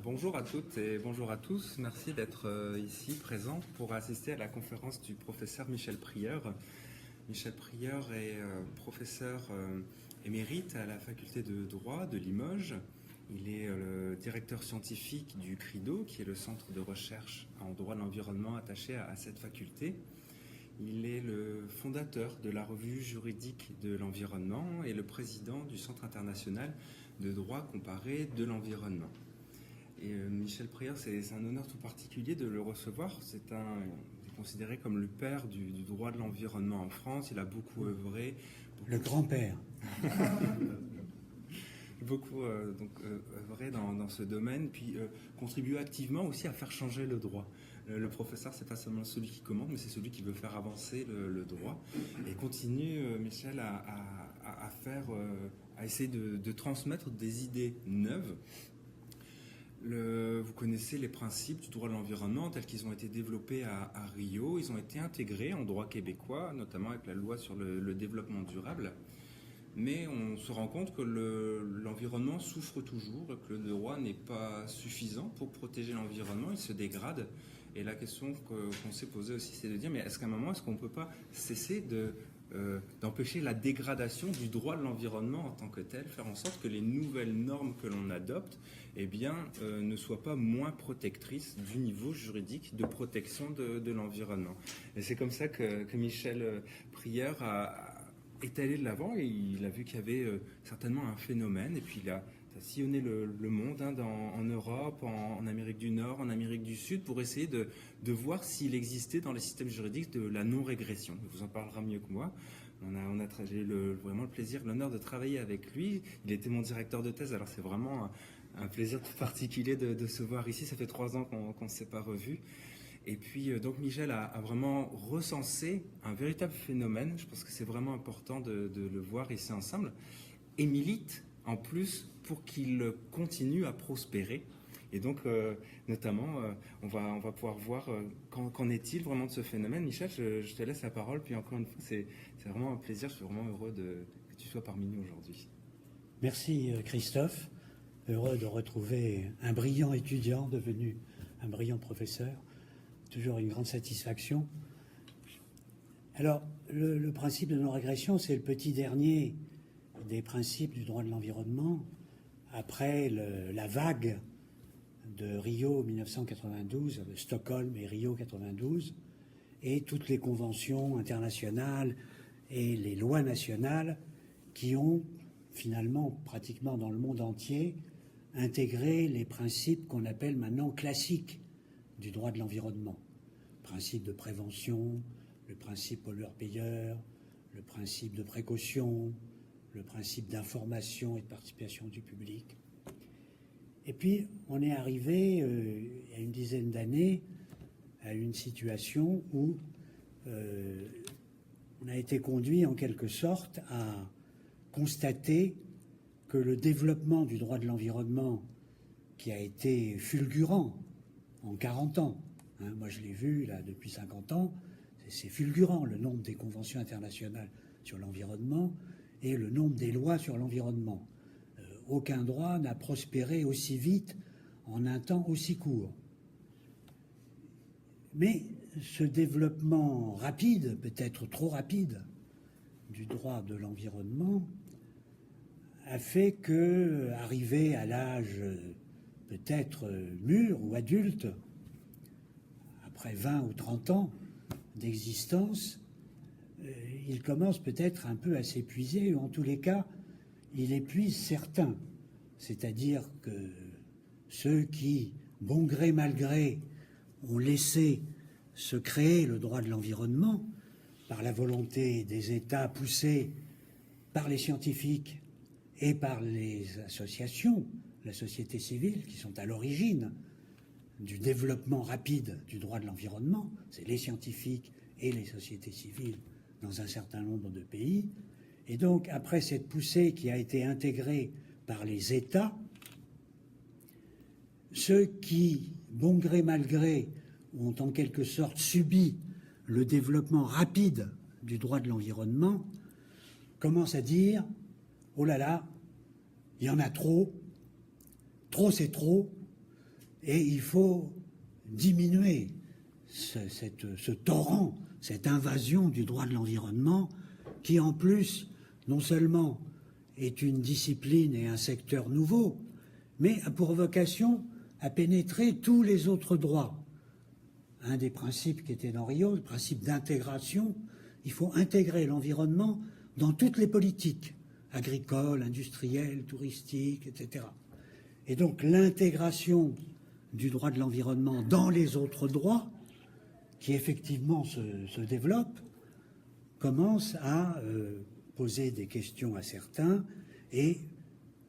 Bonjour à toutes et bonjour à tous. Merci d'être ici présent pour assister à la conférence du professeur Michel Prieur. Michel Prieur est professeur émérite à la faculté de droit de Limoges. Il est le directeur scientifique du CRIDO, qui est le centre de recherche en droit de l'environnement attaché à cette faculté. Il est le fondateur de la revue juridique de l'environnement et le président du Centre international de droit comparé de l'environnement. Et Michel Prieur, c'est un honneur tout particulier de le recevoir. Il est considéré comme le père du droit de l'environnement en France. Il a beaucoup œuvré. Le grand-père. Beaucoup œuvré dans ce domaine, puis contribué activement aussi à faire changer le droit. Le professeur, c'est pas seulement celui qui commande, mais c'est celui qui veut faire avancer le droit. Et continue, Michel, à essayer de transmettre des idées neuves. Vous connaissez les principes du droit de l'environnement tels qu'ils ont été développés à Rio. Ils ont été intégrés en droit québécois, notamment avec la loi sur le développement durable. Mais on se rend compte que l'environnement souffre toujours, que le droit n'est pas suffisant pour protéger l'environnement, il se dégrade. Et la question qu'on s'est posée aussi, c'est de dire, mais est-ce qu'à un moment, est-ce qu'on ne peut pas cesser d'empêcher la dégradation du droit de l'environnement en tant que tel, faire en sorte que les nouvelles normes que l'on adopte ne soient pas moins protectrices du niveau juridique de protection de l'environnement. Et c'est comme ça que Michel Prieur est allé de l'avant et il a vu qu'il y avait certainement un phénomène et puis il a sillonné le monde en Europe, en Amérique du Nord, en Amérique du Sud pour essayer de voir s'il existait dans les systèmes juridiques de la non-régression. Il vous en parlera mieux que moi. J'ai vraiment le plaisir, l'honneur de travailler avec lui. Il était mon directeur de thèse, alors c'est vraiment un plaisir tout particulier de se voir ici. Ça fait 3 ans qu'on ne s'est pas revus. Et puis, donc, Michel a vraiment recensé un véritable phénomène. Je pense que c'est vraiment important de le voir ici ensemble. Et milite, en plus, pour qu'il continue à prospérer. Et donc, notamment, on va pouvoir voir qu'en est-il vraiment de ce phénomène. Michel, je te laisse la parole. Puis encore une fois, c'est vraiment un plaisir. Je suis vraiment heureux que tu sois parmi nous aujourd'hui. Merci Christophe. Heureux de retrouver un brillant étudiant devenu un brillant professeur. Toujours une grande satisfaction. Alors, le principe de non-régression, c'est le petit dernier des principes du droit de l'environnement, après la vague de Rio 1992, de Stockholm et Rio 92, et toutes les conventions internationales et les lois nationales qui ont finalement, pratiquement dans le monde entier, intégré les principes qu'on appelle maintenant classiques du droit de l'environnement. Le principe de prévention, le principe pollueur-payeur, le principe de précaution, le principe d'information et de participation du public. Et puis, on est arrivé, il y a une dizaine d'années, à une situation où on a été conduit en quelque sorte à constater que le développement du droit de l'environnement, qui a été fulgurant en 40 ans, moi je l'ai vu là depuis 50 ans, c'est fulgurant le nombre des conventions internationales sur l'environnement et le nombre des lois sur l'environnement. Aucun droit n'a prospéré aussi vite en un temps aussi court. Mais ce développement rapide, peut-être trop rapide, du droit de l'environnement a fait que, arrivé à l'âge peut-être mûr ou adulte, après 20 ou 30 ans d'existence, il commence peut-être un peu à s'épuiser, ou en tous les cas, il épuise certains. C'est-à-dire que ceux qui, bon gré mal gré, ont laissé se créer le droit de l'environnement par la volonté des États poussés par les scientifiques et par les associations, la société civile, qui sont à l'origine du développement rapide du droit de l'environnement, c'est les scientifiques et les sociétés civiles dans un certain nombre de pays. Et donc, après cette poussée qui a été intégrée par les États, ceux qui, bon gré mal gré, ont en quelque sorte subi le développement rapide du droit de l'environnement, commencent à dire « Oh là là, il y en a trop c'est trop, Et il faut diminuer ce torrent, cette invasion du droit de l'environnement, qui en plus, non seulement est une discipline et un secteur nouveau, mais a pour vocation à pénétrer tous les autres droits. Un des principes qui était dans Rio, le principe d'intégration, il faut intégrer l'environnement dans toutes les politiques, agricoles, industrielles, touristiques, etc. Et donc l'intégration du droit de l'environnement dans les autres droits, qui effectivement se développent, commence à poser des questions à certains, et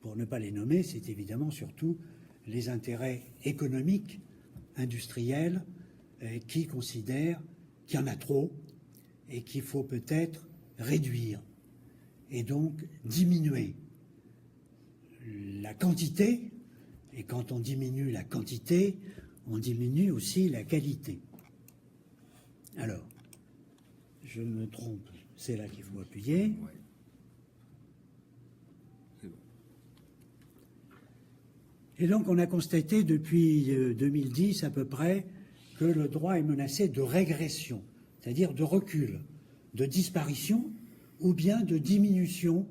pour ne pas les nommer, c'est évidemment surtout les intérêts économiques, industriels, qui considèrent qu'il y en a trop et qu'il faut peut-être réduire et donc diminuer la quantité. Et quand on diminue la quantité, on diminue aussi la qualité. Alors, je me trompe, c'est là qu'il faut appuyer. Ouais. C'est bon. Et donc on a constaté depuis 2010 à peu près que le droit est menacé de régression, c'est-à-dire de recul, de disparition ou bien de diminution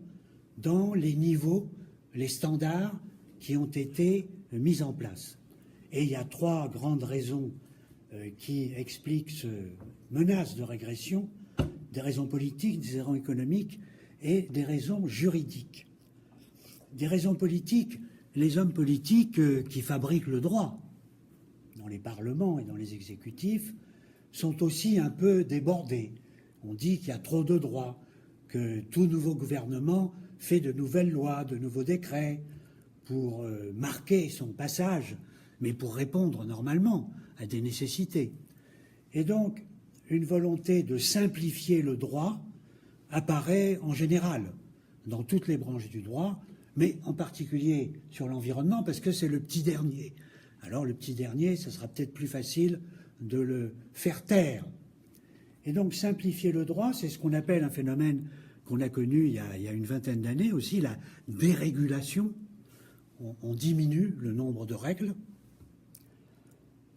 dans les niveaux, les standards qui ont été mis en place. Et il y a 3 grandes raisons qui expliquent ce menace de régression: des raisons politiques, des raisons économiques et des raisons juridiques. Des raisons politiques, les hommes politiques qui fabriquent le droit, dans les parlements et dans les exécutifs, sont aussi un peu débordés. On dit qu'il y a trop de droits, que tout nouveau gouvernement fait de nouvelles lois, de nouveaux décrets pour marquer son passage, mais pour répondre normalement à des nécessités. Et donc, une volonté de simplifier le droit apparaît en général dans toutes les branches du droit, mais en particulier sur l'environnement, parce que c'est le petit dernier. Alors le petit dernier, ce sera peut-être plus facile de le faire taire. Et donc simplifier le droit, c'est ce qu'on appelle un phénomène qu'on a connu il y a une vingtaine d'années aussi, la dérégulation. On diminue le nombre de règles.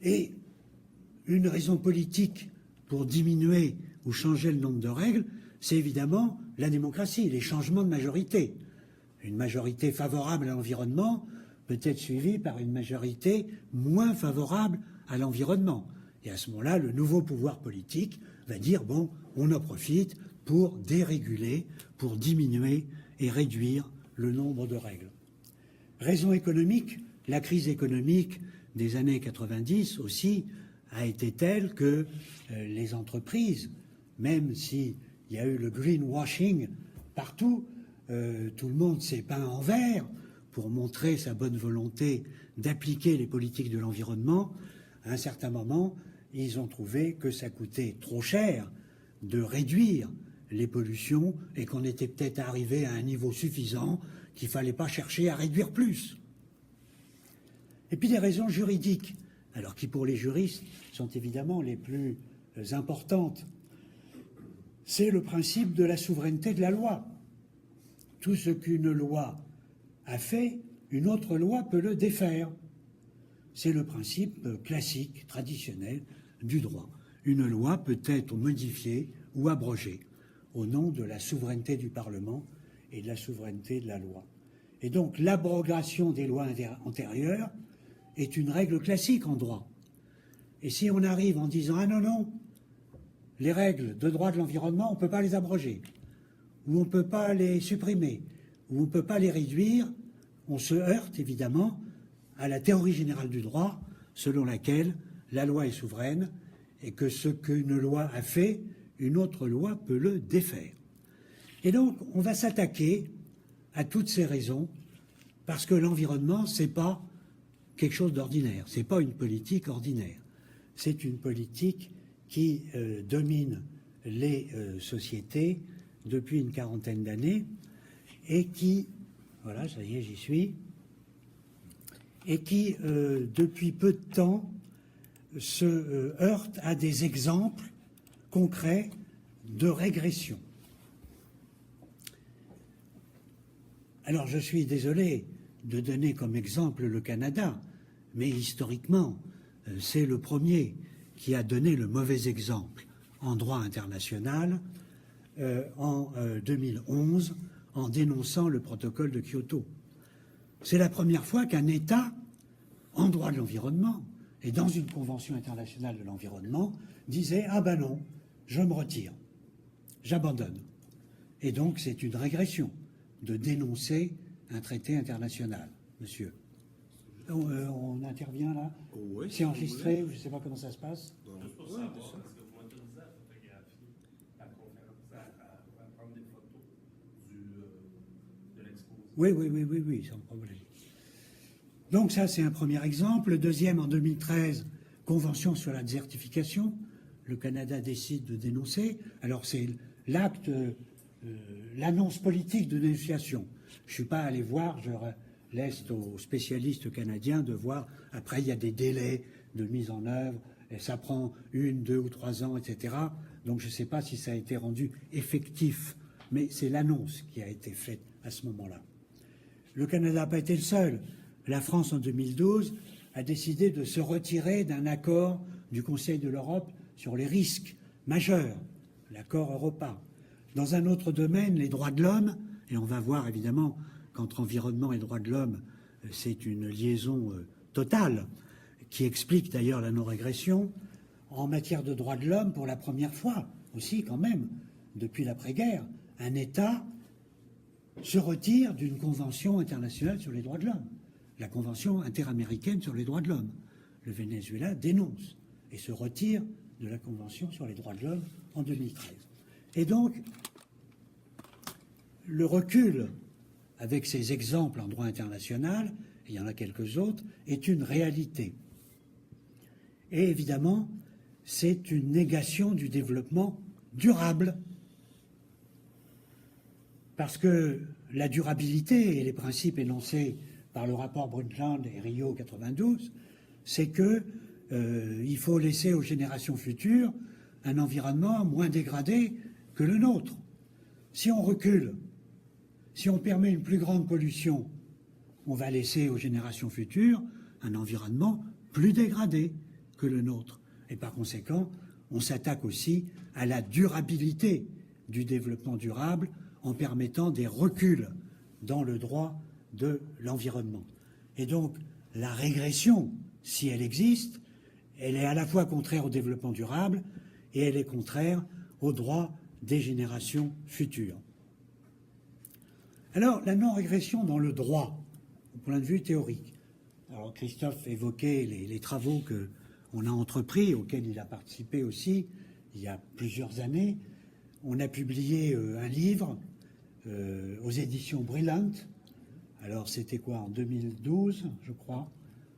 Et une raison politique pour diminuer ou changer le nombre de règles, c'est évidemment la démocratie, les changements de majorité. Une majorité favorable à l'environnement peut être suivie par une majorité moins favorable à l'environnement. Et à ce moment-là, le nouveau pouvoir politique va dire, bon, on en profite pour déréguler, pour diminuer et réduire le nombre de règles. Raison économique, la crise économique des années 90 aussi a été telle que les entreprises, même s'il y a eu le greenwashing partout, tout le monde s'est peint en vert pour montrer sa bonne volonté d'appliquer les politiques de l'environnement. À un certain moment, ils ont trouvé que ça coûtait trop cher de réduire les pollutions et qu'on était peut-être arrivé à un niveau suffisant, qu'il ne fallait pas chercher à réduire plus. Et puis des raisons juridiques, alors qui pour les juristes sont évidemment les plus importantes. C'est le principe de la souveraineté de la loi. Tout ce qu'une loi a fait, une autre loi peut le défaire. C'est le principe classique, traditionnel du droit. Une loi peut être modifiée ou abrogée au nom de la souveraineté du Parlement et de la souveraineté de la loi. Et donc l'abrogation des lois antérieures est une règle classique en droit. Et si on arrive en disant « Ah non, non, les règles de droit de l'environnement, on ne peut pas les abroger, ou on ne peut pas les supprimer, ou on ne peut pas les réduire », on se heurte évidemment à la théorie générale du droit, selon laquelle la loi est souveraine et que ce qu'une loi a fait, une autre loi peut le défaire. Et donc, on va s'attaquer à toutes ces raisons, parce que l'environnement, ce n'est pas quelque chose d'ordinaire, ce n'est pas une politique ordinaire. C'est une politique qui domine les sociétés depuis une quarantaine d'années et qui, voilà, ça y est, j'y suis, et qui, depuis peu de temps, se heurte à des exemples concrets de régression. Alors, je suis désolé de donner comme exemple le Canada, mais historiquement, c'est le premier qui a donné le mauvais exemple en droit international en 2011 en dénonçant le protocole de Kyoto. C'est la première fois qu'un État, en droit de l'environnement et dans une convention internationale de l'environnement, disait « Ah ben non, je me retire, j'abandonne ». Et donc c'est une régression de dénoncer un traité international, monsieur. On intervient là. Oui, c'est enregistré, je ne sais pas comment ça se passe. Juste pour savoir, est-ce que vous m'autorisez à photographier la conférence, à prendre des photos de l'exposé? Oui, sans problème. Donc ça, c'est un premier exemple. Le deuxième, en 2013, Convention sur la désertification. Le Canada décide de dénoncer. Alors c'est l'acte, l'annonce politique de dénonciation. Je ne suis pas allé voir, je laisse aux spécialistes canadiens de voir. Après, il y a des délais de mise en œuvre, et ça prend 1, 2 ou 3 ans, etc. Donc je ne sais pas si ça a été rendu effectif, mais c'est l'annonce qui a été faite à ce moment-là. Le Canada n'a pas été le seul. La France, en 2012, a décidé de se retirer d'un accord du Conseil de l'Europe sur les risques majeurs, l'accord Europa. Dans un autre domaine, les droits de l'homme, et on va voir évidemment qu'entre environnement et droits de l'homme, c'est une liaison totale, qui explique d'ailleurs la non-régression. En matière de droits de l'homme, pour la première fois aussi quand même, depuis l'après-guerre, un État se retire d'une convention internationale sur les droits de l'homme, la convention interaméricaine sur les droits de l'homme. Le Venezuela dénonce et se retire de la convention sur les droits de l'homme en 2013. Et donc, le recul avec ces exemples en droit international, et il y en a quelques autres, est une réalité. Et évidemment, c'est une négation du développement durable. Parce que la durabilité et les principes énoncés par le rapport Brundtland et Rio 92, c'est qu'il faut laisser aux générations futures un environnement moins dégradé que le nôtre. Si on recule, si on permet une plus grande pollution, on va laisser aux générations futures un environnement plus dégradé que le nôtre. Et par conséquent, on s'attaque aussi à la durabilité du développement durable en permettant des reculs dans le droit de l'environnement. Et donc, la régression, si elle existe, elle est à la fois contraire au développement durable et elle est contraire aux droits des générations futures. Alors, la non-régression dans le droit, au point de vue théorique. Alors, Christophe évoquait les travaux qu'on a entrepris, auxquels il a participé aussi, il y a plusieurs années. On a publié un livre aux éditions Brillant. Alors, c'était quoi, en 2012, je crois.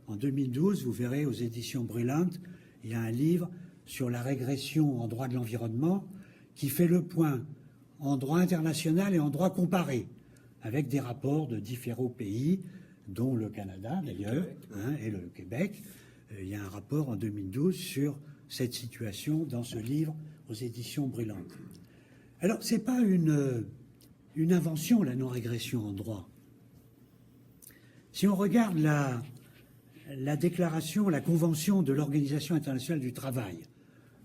En 2012, vous verrez, aux éditions Brillant, il y a un livre sur la régression en droit de l'environnement qui fait le point en droit international et en droit comparé, avec des rapports de différents pays, dont le Canada d'ailleurs, et le Québec. Il y a un rapport en 2012 sur cette situation dans ce livre aux éditions Brillant. Alors, ce n'est pas une invention, la non-régression en droit. Si on regarde la déclaration, la convention de l'Organisation internationale du travail,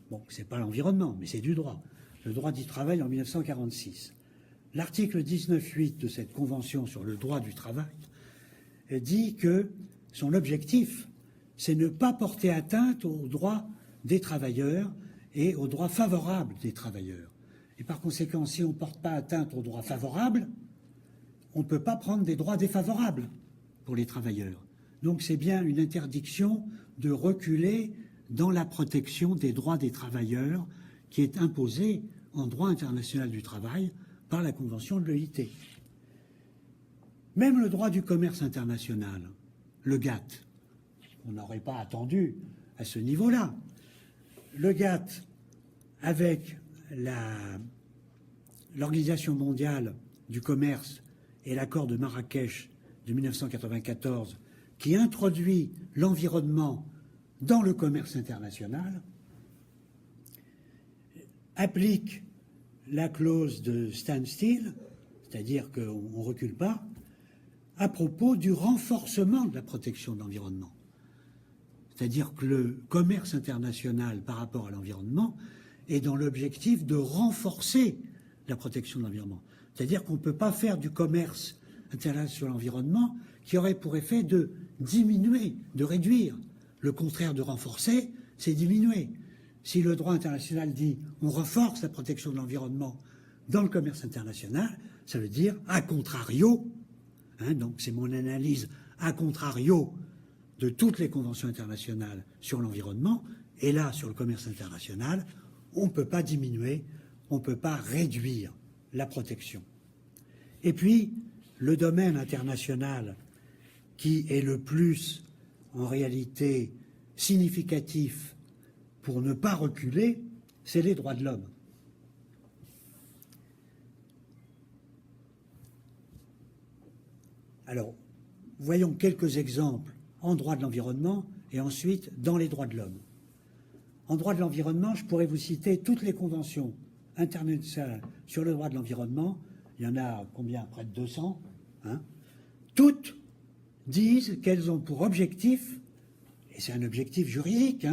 bon, ce n'est pas l'environnement, mais c'est du droit, le droit du travail en 1946. L'article 19.8 de cette convention sur le droit du travail dit que son objectif, c'est ne pas porter atteinte aux droits des travailleurs et aux droits favorables des travailleurs. Et par conséquent, si on ne porte pas atteinte aux droits favorables, on ne peut pas prendre des droits défavorables pour les travailleurs. Donc c'est bien une interdiction de reculer dans la protection des droits des travailleurs qui est imposée en droit international du travail par la Convention de l'OIT. Même le droit du commerce international, le GATT, on n'aurait pas attendu à ce niveau-là. Le GATT, avec l'Organisation mondiale du commerce et l'accord de Marrakech de 1994, qui introduit l'environnement dans le commerce international, applique la clause de standstill, c'est-à-dire qu'on ne recule pas, à propos du renforcement de la protection de l'environnement. C'est-à-dire que le commerce international par rapport à l'environnement est dans l'objectif de renforcer la protection de l'environnement. C'est-à-dire qu'on ne peut pas faire du commerce international sur l'environnement qui aurait pour effet de diminuer, de réduire. Le contraire de renforcer, c'est diminuer. Si le droit international dit on renforce la protection de l'environnement dans le commerce international, ça veut dire à contrario, donc c'est mon analyse, à contrario de toutes les conventions internationales sur l'environnement, et là, sur le commerce international, on ne peut pas diminuer, on ne peut pas réduire la protection. Et puis, le domaine international qui est le plus, en réalité, significatif pour ne pas reculer, c'est les droits de l'homme. Alors, voyons quelques exemples en droit de l'environnement et ensuite dans les droits de l'homme. En droit de l'environnement, je pourrais vous citer toutes les conventions internationales sur le droit de l'environnement. Il y en a combien? Près de 200. Toutes disent qu'elles ont pour objectif, et c'est un objectif juridique,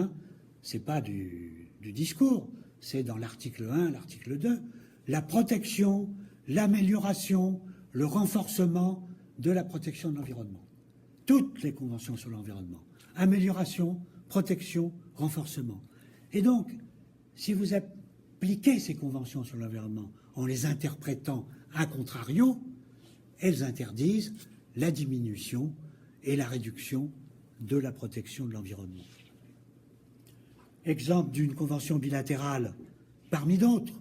c'est pas du discours, c'est dans l'article 1, l'article 2, la protection, l'amélioration, le renforcement de la protection de l'environnement. Toutes les conventions sur l'environnement. Amélioration, protection, renforcement. Et donc, si vous appliquez ces conventions sur l'environnement en les interprétant à contrario, elles interdisent la diminution et la réduction de la protection de l'environnement. Exemple d'une convention bilatérale parmi d'autres,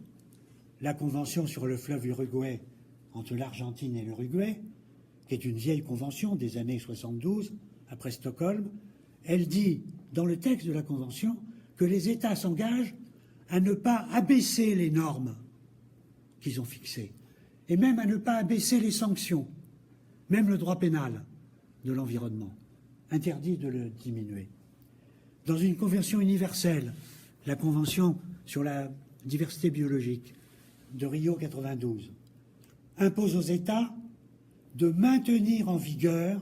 la convention sur le fleuve Uruguay entre l'Argentine et l'Uruguay, qui est une vieille convention des années 72, après Stockholm. Elle dit, dans le texte de la convention, que les États s'engagent à ne pas abaisser les normes qu'ils ont fixées, et même à ne pas abaisser les sanctions, même le droit pénal de l'environnement, interdit de le diminuer. Dans une convention universelle, la convention sur la diversité biologique de Rio 92, impose aux États de maintenir en vigueur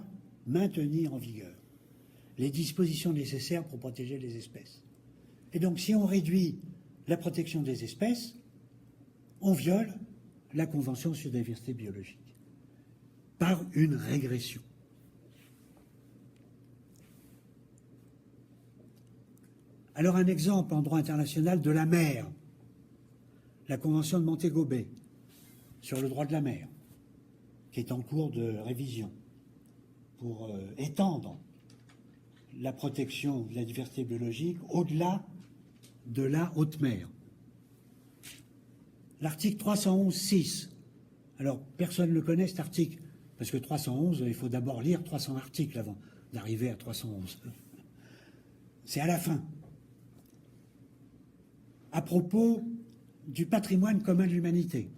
les dispositions nécessaires pour protéger les espèces. Et donc, si on réduit la protection des espèces, on viole la Convention sur la diversité biologique par une régression. Alors, un exemple en droit international de la mer, la Convention de Montego Bay sur le droit de la mer, qui est en cours de révision pour étendre la protection de la diversité biologique au-delà de la haute mer. L'article 311.6. Alors, personne ne le connaît, cet article, parce que 311, il faut d'abord lire 300 articles avant d'arriver à 311. C'est à la fin. À propos du patrimoine commun de l'humanité,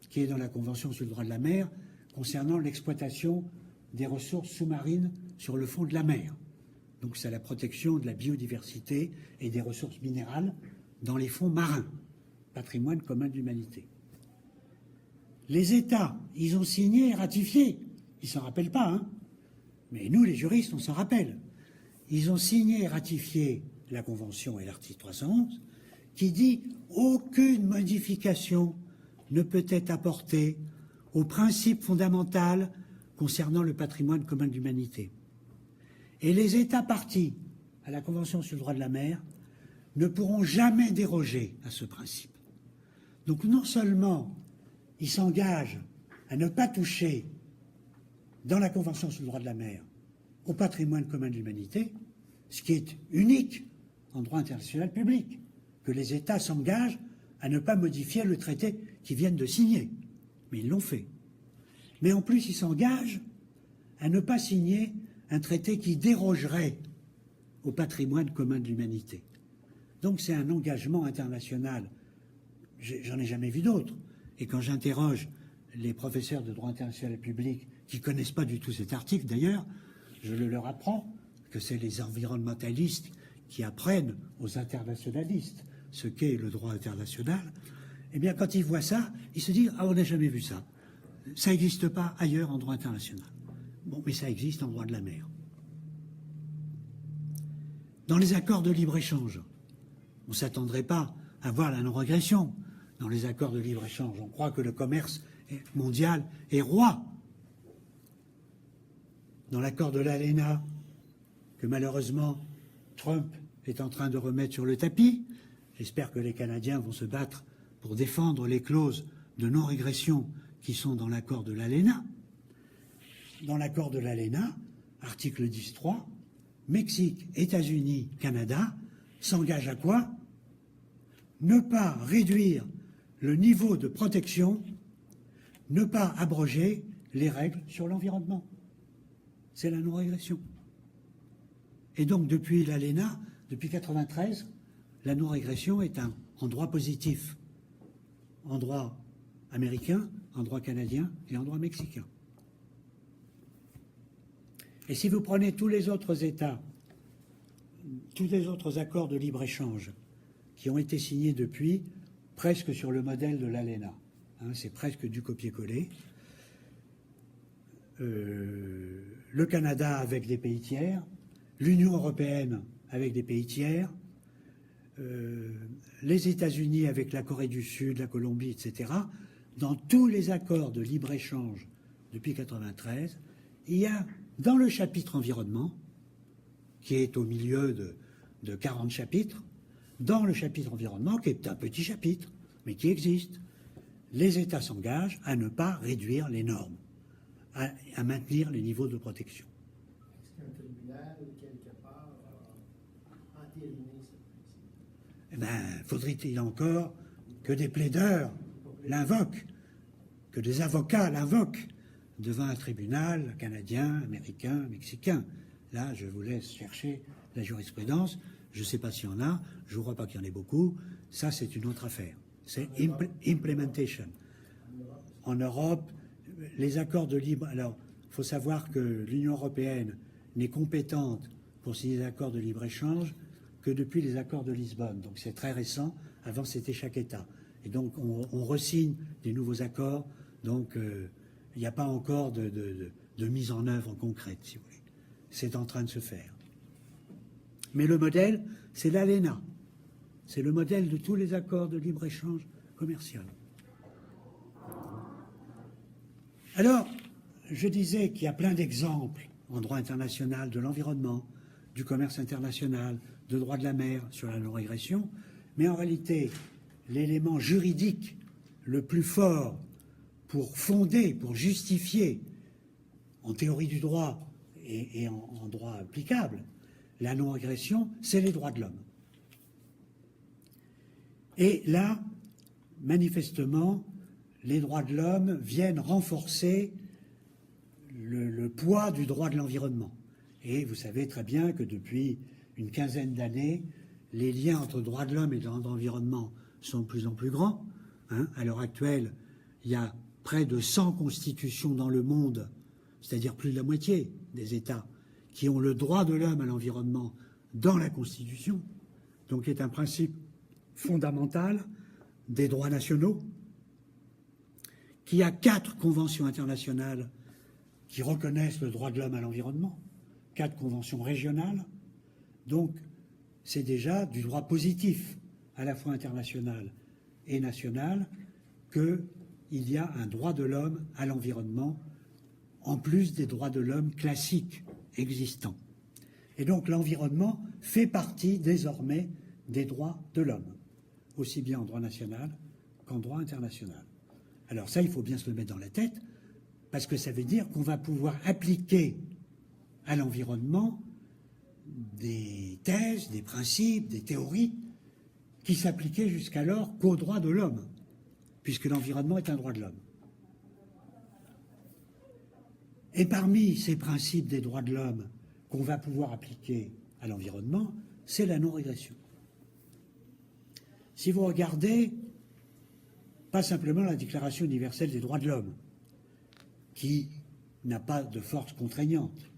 qui est dans la Convention sur le droit de la mer, concernant l'exploitation des ressources sous-marines sur le fond de la mer. Donc c'est la protection de la biodiversité et des ressources minérales dans les fonds marins, patrimoine commun de l'humanité. Les États, ils ont signé et ratifié, ils ne s'en rappellent pas, mais nous les juristes, on s'en rappelle. Ils ont signé et ratifié la Convention et l'article 311 qui dit « Aucune modification ne peut être apportée au principe fondamental concernant le patrimoine commun de l'humanité. » Et les États partis à la Convention sur le droit de la mer ne pourront jamais déroger à ce principe. Donc non seulement ils s'engagent à ne pas toucher dans la Convention sur le droit de la mer au patrimoine commun de l'humanité, ce qui est unique en droit international public, que les États s'engagent à ne pas modifier le traité qu'ils viennent de signer. Mais ils l'ont fait. Mais en plus, ils s'engagent à ne pas signer un traité qui dérogerait au patrimoine commun de l'humanité. Donc c'est un engagement international. J'en ai jamais vu d'autre. Et quand j'interroge les professeurs de droit international public qui ne connaissent pas du tout cet article d'ailleurs, je le leur apprends, que c'est les environnementalistes qui apprennent aux internationalistes ce qu'est le droit international. Eh bien, quand ils voient ça, ils se disent « Ah, on n'a jamais vu ça. Ça n'existe pas ailleurs en droit international. » Bon, mais ça existe en droit de la mer. Dans les accords de libre-échange, on ne s'attendrait pas à voir la non-régression. Dans les accords de libre-échange, on croit que le commerce mondial est roi. Dans l'accord de l'ALENA, que malheureusement Trump est en train de remettre sur le tapis, j'espère que les Canadiens vont se battre pour défendre les clauses de non-régression qui sont dans l'accord de l'ALENA. Dans l'accord de l'ALENA, article 10.3, Mexique, États-Unis, Canada s'engagent à quoi? Ne pas réduire le niveau de protection, ne pas abroger les règles sur l'environnement. C'est la non-régression. Et donc, depuis l'ALENA, depuis 1993, la non-régression est en droit positif, en droit américain, en droit canadien et en droit mexicain. Et si vous prenez tous les autres États, tous les autres accords de libre-échange qui ont été signés depuis, presque sur le modèle de l'ALENA, c'est presque du copier-coller, le Canada avec des pays tiers, l'Union européenne avec des pays tiers, les États-Unis avec la Corée du Sud, la Colombie, etc. Dans tous les accords de libre-échange depuis 1993, il y a dans le chapitre environnement, qui est au milieu de 40 chapitres, dans le chapitre environnement, qui est un petit chapitre, mais qui existe, les États s'engagent à ne pas réduire les normes, à maintenir les niveaux de protection. Est-ce qu'un tribunal, quelque part, a entériné ce principe? Eh bien, faudrait-il encore que des plaideurs l'invoquent, que des avocats l'invoquent devant un tribunal canadien, américain, mexicain. Là, je vous laisse chercher la jurisprudence. Je ne sais pas s'il y en a, je ne crois pas qu'il y en ait beaucoup. Ça, c'est une autre affaire. C'est implementation. En Europe, les accords de libre... Alors, il faut savoir que l'Union européenne n'est compétente pour signer des accords de libre-échange que depuis les accords de Lisbonne. Donc, c'est très récent. Avant, c'était chaque État. Et donc, on re-signe des nouveaux accords. Donc, il n'y a pas encore de mise en œuvre concrète, si vous voulez. C'est en train de se faire. Mais le modèle, c'est l'ALENA. C'est le modèle de tous les accords de libre-échange commercial. Alors, je disais qu'il y a plein d'exemples en droit international de l'environnement, du commerce international, de droit de la mer sur la non-régression, mais en réalité, l'élément juridique le plus fort pour fonder, pour justifier, en théorie du droit et en droit applicable, la non-régression, c'est les droits de l'homme. Et là, manifestement, les droits de l'homme viennent renforcer le poids du droit de l'environnement. Et vous savez très bien que depuis une quinzaine d'années, les liens entre droits de l'homme et droits de l'environnement sont de plus en plus grands. À l'heure actuelle, il y a près de 100 constitutions dans le monde, c'est-à-dire plus de la moitié des États, qui ont le droit de l'homme à l'environnement dans la Constitution, donc qui est un principe fondamental des droits nationaux, qui a 4 conventions internationales qui reconnaissent le droit de l'homme à l'environnement, 4 conventions régionales, donc c'est déjà du droit positif, à la fois international et national, qu'il y a un droit de l'homme à l'environnement, en plus des droits de l'homme classiques existants. Et donc l'environnement fait partie désormais des droits de l'homme, aussi bien en droit national qu'en droit international. Alors ça, il faut bien se le mettre dans la tête, parce que ça veut dire qu'on va pouvoir appliquer à l'environnement des thèses, des principes, des théories qui s'appliquaient jusqu'alors qu'aux droits de l'homme, puisque l'environnement est un droit de l'homme. Et parmi ces principes des droits de l'homme qu'on va pouvoir appliquer à l'environnement, c'est la non-régression. Si vous regardez, pas simplement la Déclaration universelle des droits de l'homme, qui n'a pas de force contraignante,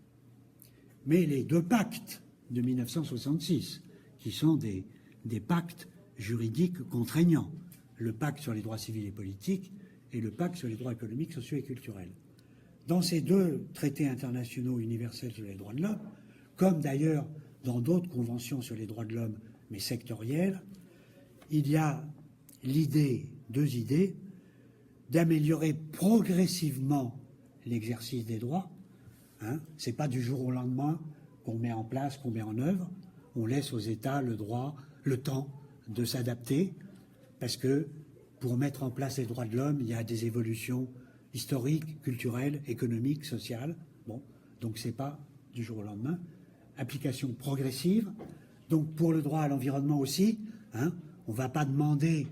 mais les 2 pactes de 1966, qui sont des pactes juridiques contraignants, le pacte sur les droits civils et politiques et le pacte sur les droits économiques, sociaux et culturels. Dans ces 2 traités internationaux universels sur les droits de l'homme, comme d'ailleurs dans d'autres conventions sur les droits de l'homme, mais sectorielles, il y a l'idée, deux idées, d'améliorer progressivement l'exercice des droits. Ce n'est pas du jour au lendemain qu'on met en place, qu'on met en œuvre. On laisse aux États le droit, le temps de s'adapter, parce que pour mettre en place les droits de l'homme, il y a des évolutions historiques, culturelles, économiques, sociales. Bon, donc ce n'est pas du jour au lendemain. Application progressive. Donc pour le droit à l'environnement aussi, on ne va pas demander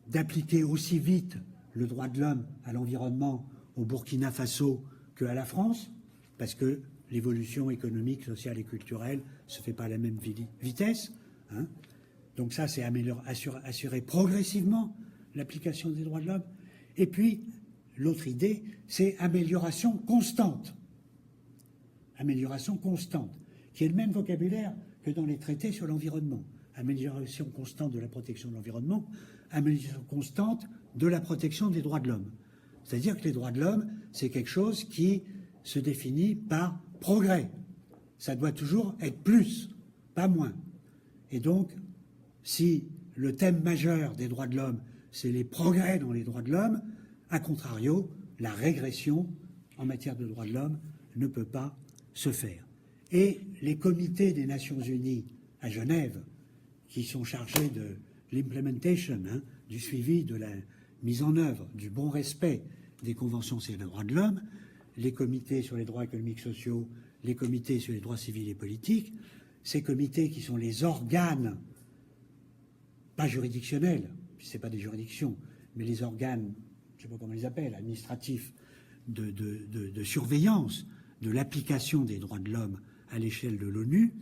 d'appliquer aussi vite le droit de l'homme à l'environnement au Burkina Faso qu'à la France, parce que l'évolution économique, sociale et culturelle ne se fait pas à la même vitesse. Donc ça, c'est assurer progressivement l'application des droits de l'homme. Et puis, l'autre idée, c'est amélioration constante. Amélioration constante, qui est le même vocabulaire que dans les traités sur l'environnement. Amélioration constante de la protection de l'environnement, amélioration constante de la protection des droits de l'homme. C'est-à-dire que les droits de l'homme, c'est quelque chose qui se définit par progrès. Ça doit toujours être plus, pas moins. Et donc, si le thème majeur des droits de l'homme, c'est les progrès dans les droits de l'homme, à contrario, la régression en matière de droits de l'homme ne peut pas se faire. Et les comités des Nations Unies à Genève, qui sont chargés de l'implementation, du suivi de la mise en œuvre, du bon respect des conventions sur les droits de l'homme, les comités sur les droits économiques sociaux, les comités sur les droits civils et politiques, ces comités qui sont les organes, pas juridictionnels, ce n'est pas des juridictions, mais les organes, je ne sais pas comment ils appellent, administratifs, de surveillance de l'application des droits de l'homme à l'échelle de l'ONU,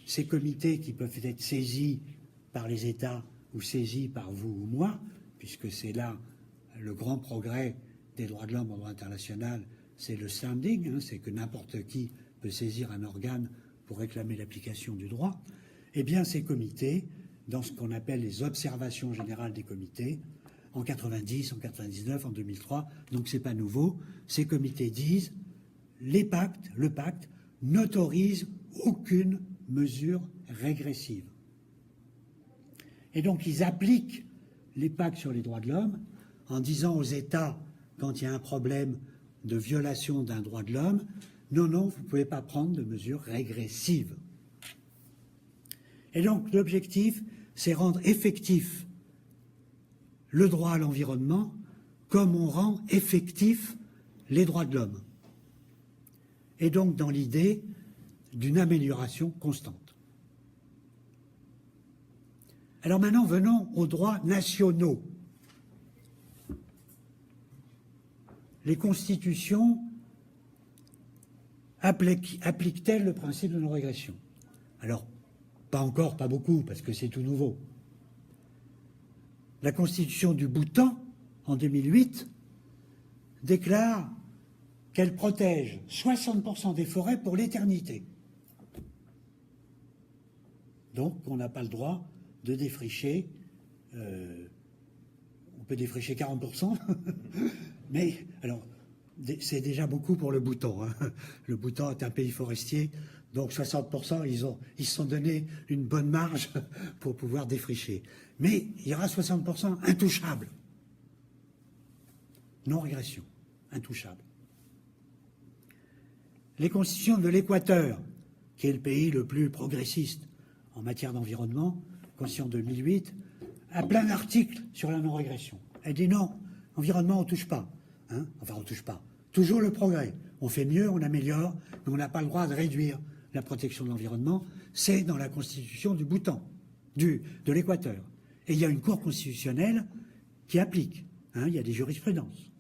ces comités qui peuvent être saisis par les États ou saisis par vous ou moi, puisque c'est là le grand progrès des droits de l'homme en droit international, c'est le standing, c'est que n'importe qui peut saisir un organe pour réclamer l'application du droit. Eh bien, ces comités, dans ce qu'on appelle les observations générales des comités, en 90, en 99, en 2003, donc c'est pas nouveau, ces comités disent le pacte n'autorise aucune mesure régressive. Et donc ils appliquent les pactes sur les droits de l'homme en disant aux États, quand il y a un problème de violation d'un droit de l'homme, non, vous ne pouvez pas prendre de mesures régressives. Et donc l'objectif, c'est rendre effectif le droit à l'environnement comme on rend effectif les droits de l'homme. Et donc dans l'idée d'une amélioration constante. Alors maintenant, venons aux droits nationaux. Les constitutions appliquent-elles le principe de non-régression? Alors, pas encore, pas beaucoup, parce que c'est tout nouveau. La constitution du Bhoutan, en 2008, déclare qu'elle protège 60% des forêts pour l'éternité. Donc, on n'a pas le droit de défricher, on peut défricher 40%, mais alors, c'est déjà beaucoup pour le Bhoutan. Le Bhoutan est un pays forestier, donc 60%, ils se sont donné une bonne marge pour pouvoir défricher. Mais il y aura 60% intouchables. Non-régression, intouchables. Les constitutions de l'Équateur, qui est le pays le plus progressiste en matière d'environnement, constitution de 2008, a plein d'articles sur la non-régression. Elle dit non, environnement, on ne touche pas. Enfin, on ne touche pas. Toujours le progrès. On fait mieux, on améliore, mais on n'a pas le droit de réduire la protection de l'environnement. C'est dans la constitution du Bhoutan, de l'Équateur. Et il y a une cour constitutionnelle qui applique. Il y a des jurisprudences.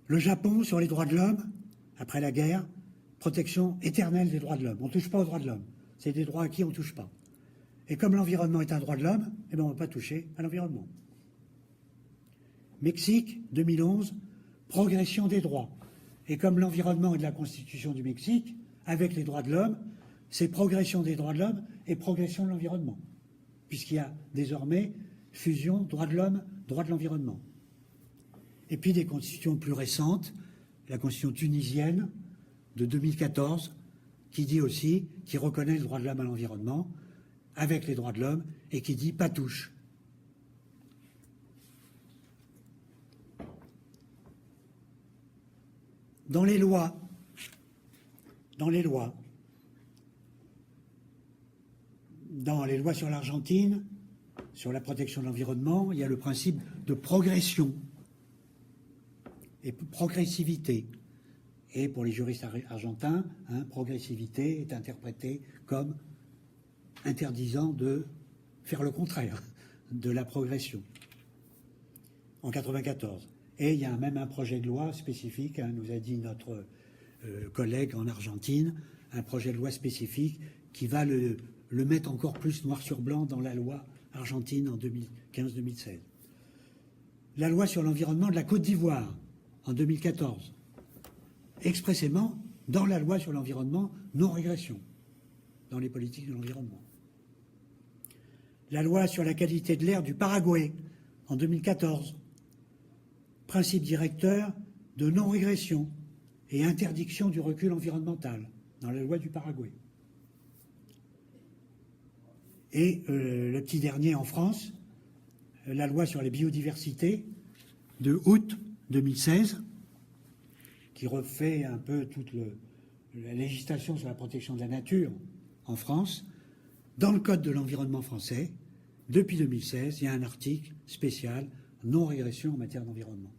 Le Japon, sur les droits de l'homme, après la guerre, protection éternelle des droits de l'homme. On ne touche pas aux droits de l'homme. C'est des droits acquis, on ne touche pas. Et comme l'environnement est un droit de l'homme, on ne va pas toucher à l'environnement. Mexique, 2011, progression des droits. Et comme l'environnement est de la Constitution du Mexique, avec les droits de l'homme, c'est progression des droits de l'homme et progression de l'environnement. Puisqu'il y a désormais fusion droits de l'homme, droits de l'environnement. Et puis des constitutions plus récentes, la constitution tunisienne de 2014, qui dit aussi, qui reconnaît le droit de l'homme à l'environnement avec les droits de l'homme et qui dit pas touche. Dans les lois sur l'Argentine, sur la protection de l'environnement, il y a le principe de progression et progressivité. Et pour les juristes argentins, progressivité est interprétée comme interdisant de faire le contraire de la progression. En 1994. Et il y a même un projet de loi spécifique, nous a dit notre collègue en Argentine, un projet de loi spécifique qui va le mettre encore plus noir sur blanc dans la loi argentine en 2015-2016. La loi sur l'environnement de la Côte d'Ivoire en 2014. Expressément, dans la loi sur l'environnement, non-régression dans les politiques de l'environnement. La loi sur la qualité de l'air du Paraguay en 2014. Principe directeur de non-régression et interdiction du recul environnemental dans la loi du Paraguay. Et le petit dernier en France, la loi sur les biodiversités de août 2016, qui refait un peu toute la législation sur la protection de la nature en France. Dans le Code de l'environnement français, depuis 2016, il y a un article spécial non-régression en matière d'environnement.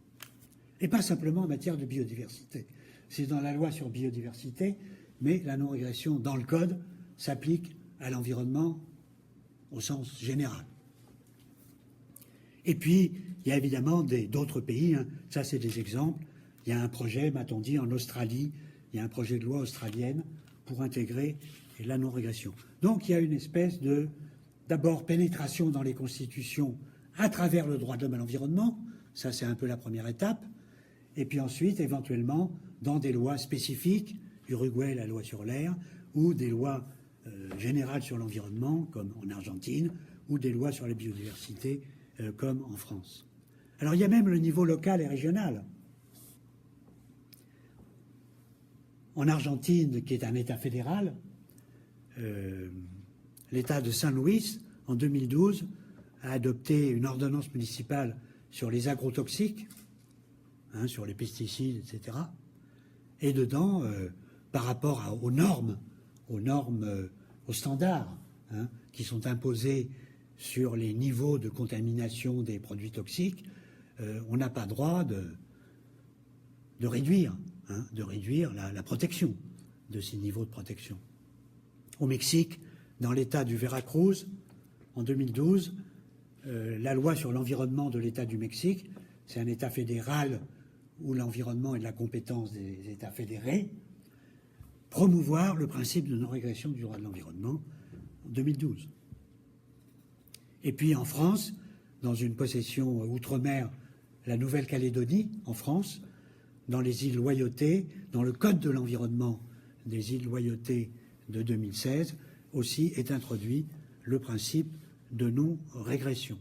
Et pas simplement en matière de biodiversité. C'est dans la loi sur biodiversité, mais la non-régression dans le Code s'applique à l'environnement au sens général. Et puis, il y a évidemment d'autres pays, ça c'est des exemples. Il y a un projet, m'a-t-on dit, en Australie, il y a un projet de loi australienne pour intégrer la non-régression. Donc il y a une espèce d'abord, pénétration dans les constitutions à travers le droit de l'homme à l'environnement, ça c'est un peu la première étape, et puis ensuite, éventuellement, dans des lois spécifiques, Uruguay, la loi sur l'air, ou des lois générales sur l'environnement, comme en Argentine, ou des lois sur la biodiversité, comme en France. Alors il y a même le niveau local et régional. En Argentine, qui est un État fédéral, l'État de Saint-Louis, en 2012, a adopté une ordonnance municipale sur les agrotoxiques, sur les pesticides, etc. Et dedans, par rapport aux normes, aux standards qui sont imposés sur les niveaux de contamination des produits toxiques, on n'a pas droit de réduire la protection de ces niveaux de protection. Au Mexique, dans l'État du Veracruz, en 2012, la loi sur l'environnement de l'État du Mexique, c'est un État fédéral où l'environnement est de la compétence des États fédérés, promouvoir le principe de non-régression du droit de l'environnement en 2012. Et puis en France, dans une possession outre-mer, la Nouvelle-Calédonie, en France, dans les îles Loyauté, dans le Code de l'environnement des îles Loyauté de 2016, aussi est introduit le principe de non-régression.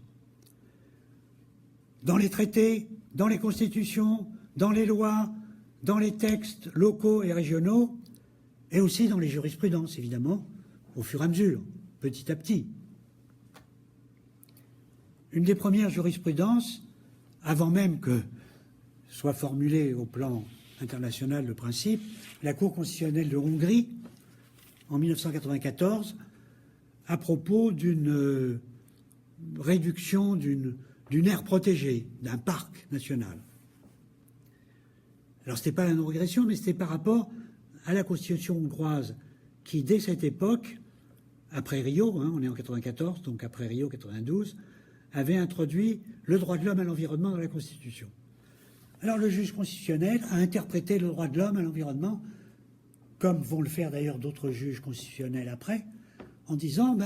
Dans les traités, dans les constitutions, dans les lois, dans les textes locaux et régionaux, et aussi dans les jurisprudences, évidemment, au fur et à mesure, petit à petit. Une des premières jurisprudences, avant même que soit formulé au plan international le principe, la Cour constitutionnelle de Hongrie, en 1994, à propos d'une réduction d'une aire protégée, d'un parc national. Alors, ce n'était pas la non-régression, mais c'était par rapport à la Constitution hongroise qui, dès cette époque, après Rio, on est en 94, donc après Rio 92, avait introduit le droit de l'homme à l'environnement dans la Constitution. Alors le juge constitutionnel a interprété le droit de l'homme à l'environnement, comme vont le faire d'ailleurs d'autres juges constitutionnels après, en disant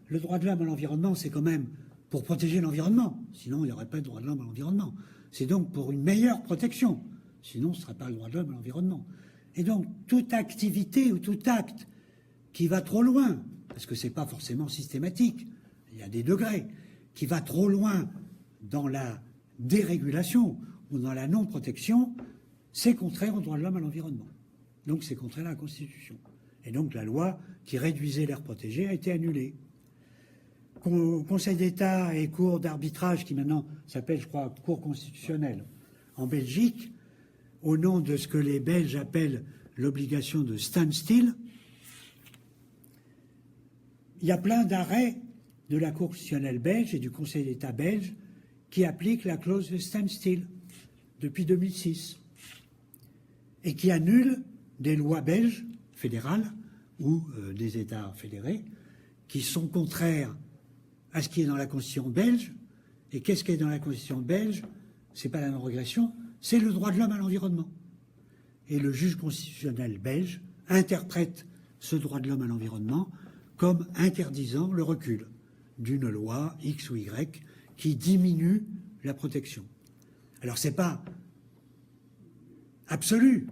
le droit de l'homme à l'environnement, c'est quand même pour protéger l'environnement, sinon il n'y aurait pas de droit de l'homme à l'environnement. C'est donc pour une meilleure protection, sinon ce ne serait pas le droit de l'homme à l'environnement. Et donc toute activité ou tout acte qui va trop loin, parce que ce n'est pas forcément systématique, il y a des degrés, qui va trop loin dans la dérégulation ou dans la non-protection, c'est contraire au droit de l'homme à l'environnement. Donc c'est contraire à la Constitution. Et donc la loi qui réduisait l'aire protégée a été annulée. Conseil d'État et Cour d'arbitrage, qui maintenant s'appelle, je crois, Cour constitutionnelle, en Belgique, au nom de ce que les Belges appellent l'obligation de standstill, il y a plein d'arrêts de la Cour constitutionnelle belge et du Conseil d'État belge qui appliquent la clause de standstill depuis 2006 et qui annulent des lois belges, fédérales, ou des États fédérés, qui sont contraires à ce qui est dans la Constitution belge. Et qu'est-ce qui est dans la Constitution belge? C'est pas la non-régression, c'est le droit de l'homme à l'environnement. Et le juge constitutionnel belge interprète ce droit de l'homme à l'environnement comme interdisant le recul d'une loi X ou Y qui diminue la protection. Alors c'est pas absolu,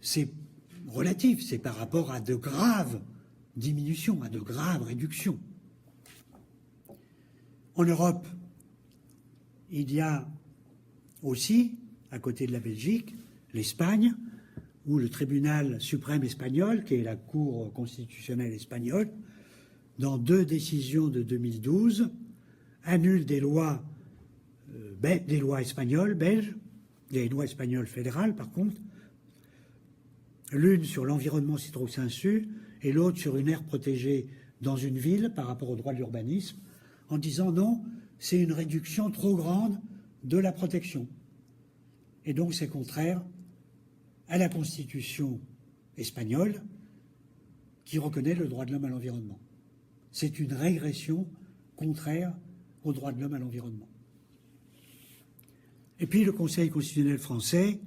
c'est relatif, c'est par rapport à de graves diminutions, à de graves réductions. En Europe, il y a aussi, à côté de la Belgique, l'Espagne, où le tribunal suprême espagnol, qui est la Cour constitutionnelle espagnole, dans 2 décisions de 2012, annule des lois espagnoles, belges, des lois espagnoles fédérales par contre, l'une sur l'environnement citro-sensu et l'autre sur une aire protégée dans une ville par rapport au droit de l'urbanisme, en disant non, c'est une réduction trop grande de la protection. Et donc c'est contraire à la Constitution espagnole qui reconnaît le droit de l'homme à l'environnement. C'est une régression contraire au droit de l'homme à l'environnement. Et puis le Conseil constitutionnel français,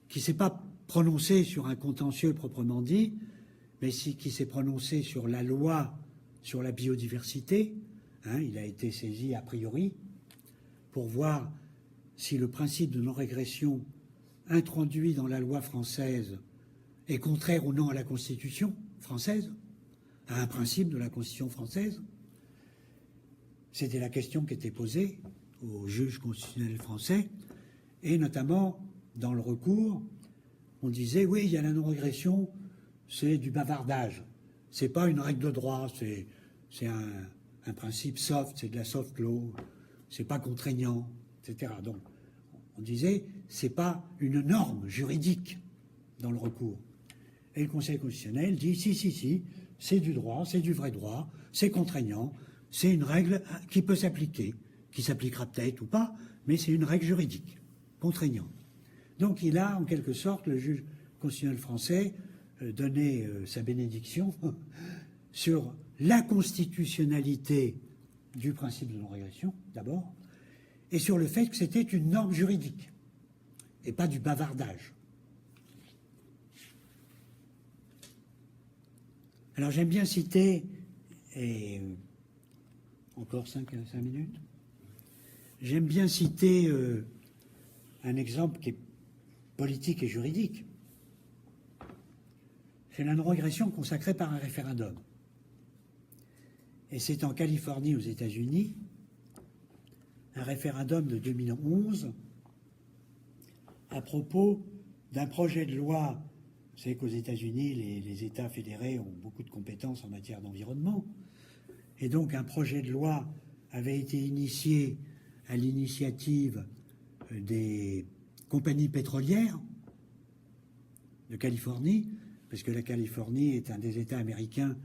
qui ne s'est pas prononcé sur un contentieux proprement dit, mais qui s'est prononcé sur la loi sur la biodiversité, il a été saisi a priori pour voir si le principe de non-régression introduit dans la loi française est contraire ou non à la Constitution française, à un principe de la Constitution française. C'était la question qui était posée au juge constitutionnel français, et notamment dans le recours, on disait oui, il y a la non-régression, c'est du bavardage, c'est pas une règle de droit, c'est un principe soft, c'est de la soft law, c'est pas contraignant, etc. Donc on disait c'est pas une norme juridique dans le recours. Et le Conseil constitutionnel dit si, c'est du droit, c'est du vrai droit, c'est contraignant, c'est une règle qui peut s'appliquer, qui s'appliquera peut-être ou pas, mais c'est une règle juridique, contraignante. Donc il a, en quelque sorte, le juge constitutionnel français, donné sa bénédiction sur la constitutionnalité du principe de non-régression, d'abord, et sur le fait que c'était une norme juridique, et pas du bavardage. Alors j'aime bien citer, et encore 5 minutes, j'aime bien citer un exemple qui est politique et juridique. C'est la non-régression consacrée par un référendum. Et c'est en Californie, aux États-Unis, un référendum de 2011 à propos d'un projet de loi. Vous savez qu'aux États-Unis, les États fédérés ont beaucoup de compétences en matière d'environnement. Et donc un projet de loi avait été initié à l'initiative des compagnies pétrolières de Californie, parce que la Californie est un des États américains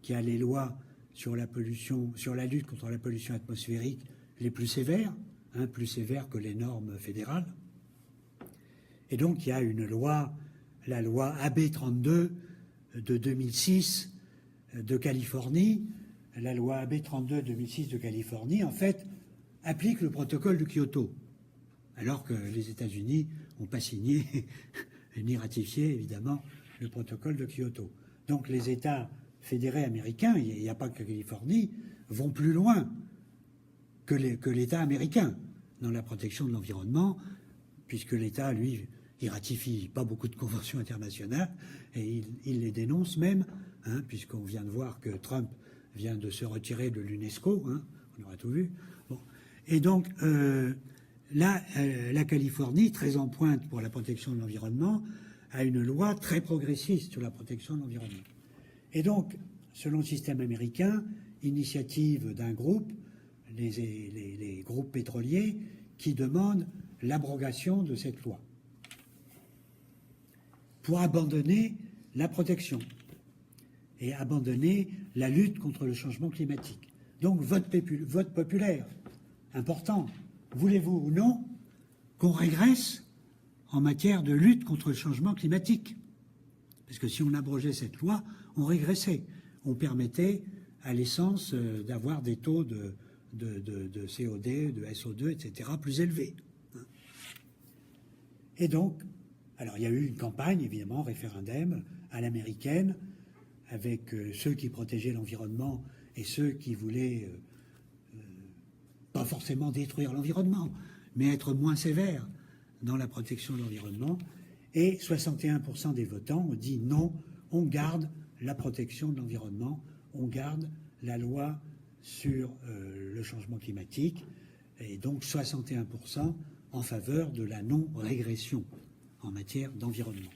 qui a les lois sur la pollution, sur la lutte contre la pollution atmosphérique les plus sévères, plus sévères que les normes fédérales. Et donc il y a une loi, la loi AB32 de 2006 de Californie. La loi AB32 2006 de Californie, en fait, applique le protocole de Kyoto, alors que les États-Unis n'ont pas signé ni ratifié, évidemment, le protocole de Kyoto. Donc les États fédérés américains, il n'y a pas que Californie, vont plus loin que l'État américain dans la protection de l'environnement, puisque l'État, lui, il ratifie pas beaucoup de conventions internationales, et il les dénonce même, puisqu'on vient de voir que Trump vient de se retirer de l'UNESCO, on aura tout vu. Bon. Et donc, là, la Californie, très en pointe pour la protection de l'environnement, à une loi très progressiste sur la protection de l'environnement. Et donc, selon le système américain, initiative d'un groupe, les groupes pétroliers, qui demandent l'abrogation de cette loi pour abandonner la protection et abandonner la lutte contre le changement climatique. Donc, vote populaire, important. Voulez-vous ou non qu'on régresse en matière de lutte contre le changement climatique? Parce que si on abrogeait cette loi, on régressait. On permettait à l'essence d'avoir des taux de COD, de SO2, etc., plus élevés. Et donc, alors il y a eu une campagne, évidemment, référendum à l'américaine, avec ceux qui protégeaient l'environnement et ceux qui voulaient pas forcément détruire l'environnement, mais être moins sévères dans la protection de l'environnement. Et 61% des votants ont dit non, on garde la protection de l'environnement, on garde la loi sur le changement climatique, et donc 61% en faveur de la non-régression en matière d'environnement.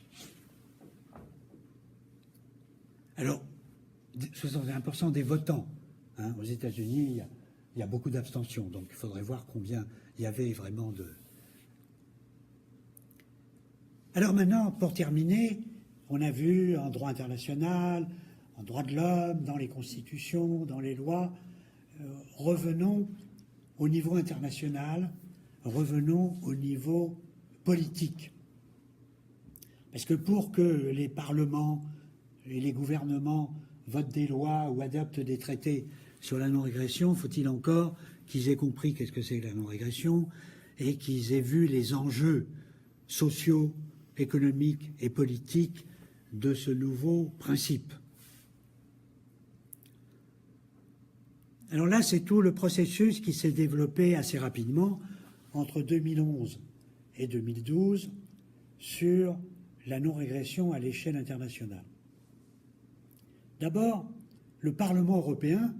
Alors, 61% des votants, aux États-Unis, il y a beaucoup d'abstentions, donc il faudrait voir combien il y avait vraiment de... Alors maintenant, pour terminer, on a vu en droit international, en droit de l'homme, dans les constitutions, dans les lois, revenons au niveau international, revenons au niveau politique. Parce que pour que les parlements et les gouvernements votent des lois ou adoptent des traités sur la non-régression, faut-il encore qu'ils aient compris qu'est-ce que c'est que la non-régression et qu'ils aient vu les enjeux sociaux, économiques et politiques de ce nouveau principe. Alors là, c'est tout le processus qui s'est développé assez rapidement entre 2011 et 2012 sur la non-régression à l'échelle internationale. D'abord, le Parlement européen,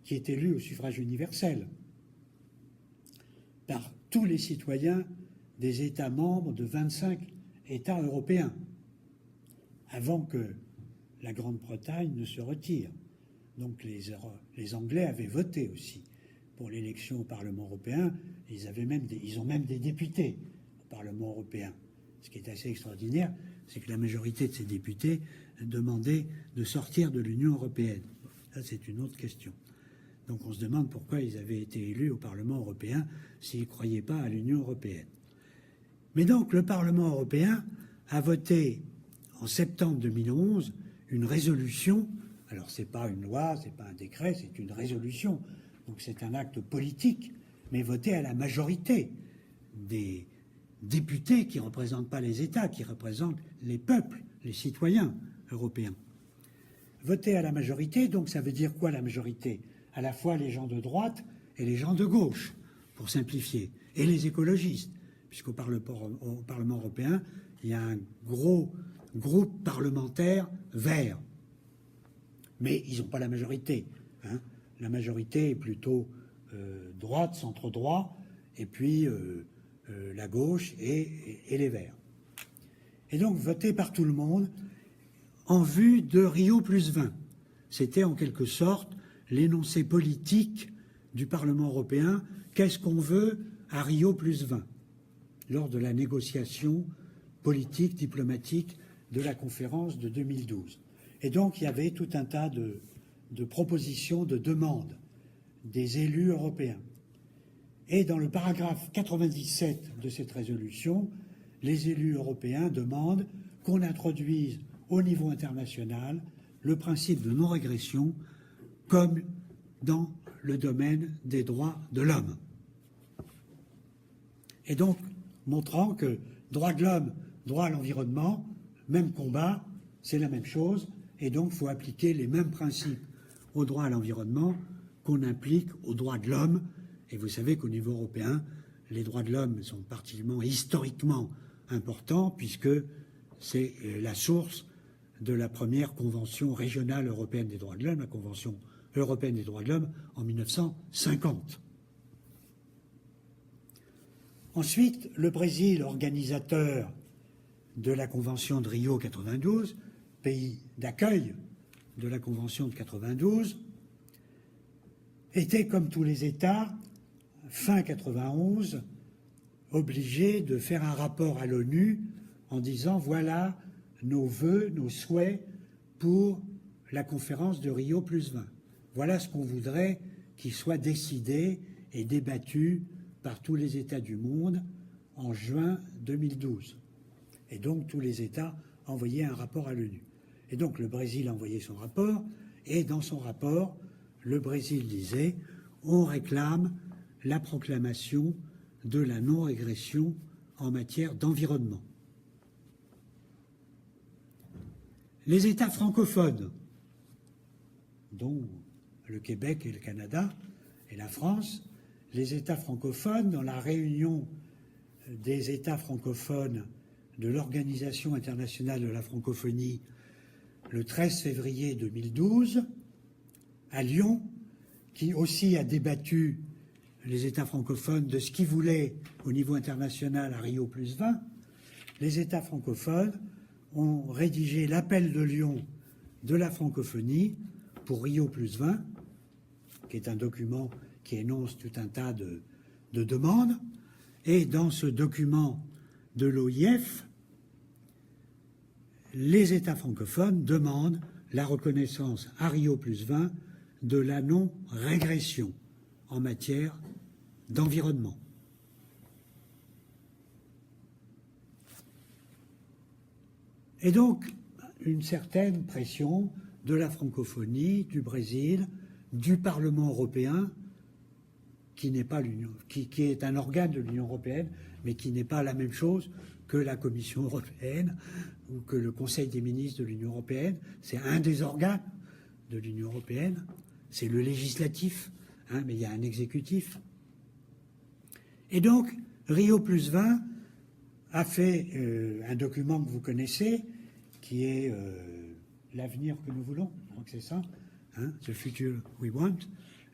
qui est élu au suffrage universel par tous les citoyens des États membres de 25 États européens, avant que la Grande-Bretagne ne se retire. Donc les Anglais avaient voté aussi pour l'élection au Parlement européen. Ils ont même des députés au Parlement européen. Ce qui est assez extraordinaire, c'est que la majorité de ces députés demandaient de sortir de l'Union européenne. Ça, c'est une autre question. Donc on se demande pourquoi ils avaient été élus au Parlement européen s'ils ne croyaient pas à l'Union européenne. Mais donc le Parlement européen a voté en septembre 2011 une résolution. Alors ce n'est pas une loi, ce n'est pas un décret, c'est une résolution. Donc c'est un acte politique, mais voté à la majorité des députés qui ne représentent pas les États, qui représentent les peuples, les citoyens européens. Voté à la majorité, donc ça veut dire quoi la majorité? À la fois les gens de droite et les gens de gauche, pour simplifier, et les écologistes, puisqu'au Parlement européen, il y a un gros groupe parlementaire vert. Mais ils n'ont pas la majorité. La majorité est plutôt droite, centre-droit, et puis la gauche et les Verts. Et donc voté par tout le monde en vue de Rio plus 20. C'était en quelque sorte l'énoncé politique du Parlement européen. Qu'est-ce qu'on veut à Rio plus 20 lors de la négociation politique, diplomatique de la conférence de 2012. Et donc il y avait tout un tas de propositions, de demandes des élus européens. Et dans le paragraphe 97 de cette résolution, les élus européens demandent qu'on introduise au niveau international le principe de non-régression comme dans le domaine des droits de l'homme. Et donc, montrant que droit de l'homme, droit à l'environnement, même combat, c'est la même chose, et donc il faut appliquer les mêmes principes au droit à l'environnement qu'on applique aux droits de l'homme. Et vous savez qu'au niveau européen, les droits de l'homme sont particulièrement historiquement importants, puisque c'est la source de la première convention régionale européenne des droits de l'homme, la Convention européenne des droits de l'homme, en 1950. Ensuite, le Brésil, organisateur de la Convention de Rio 92, pays d'accueil de la Convention de 92, était, comme tous les États, fin 91, obligé de faire un rapport à l'ONU en disant voilà nos vœux, nos souhaits pour la conférence de Rio +20. Voilà ce qu'on voudrait qu'il soit décidé et débattu par tous les États du monde en juin 2012. Et donc tous les États envoyaient un rapport à l'ONU. Et donc le Brésil a envoyé son rapport, et dans son rapport, le Brésil disait on réclame la proclamation de la non-régression en matière d'environnement. Les États francophones, dont le Québec et le Canada et la France, les États francophones, dans la réunion des États francophones de l'Organisation internationale de la francophonie le 13 février 2012, à Lyon, qui aussi a débattu les États francophones de ce qu'ils voulaient au niveau international à Rio +20, les États francophones ont rédigé l'appel de Lyon de la francophonie pour Rio +20, qui est un document qui énonce tout un tas de demandes. Et dans ce document de l'OIF, les États francophones demandent la reconnaissance à Rio +20 de la non-régression en matière d'environnement. Et donc, une certaine pression de la francophonie, du Brésil, du Parlement européen, qui n'est pas l'Union, qui est un organe de l'Union européenne, mais qui n'est pas la même chose que la Commission européenne ou que le Conseil des ministres de l'Union européenne. C'est un des organes de l'Union européenne. C'est le législatif, mais il y a un exécutif. Et donc, Rio +20 a fait un document que vous connaissez, qui est l'avenir que nous voulons, je crois que c'est ça, The Future We Want,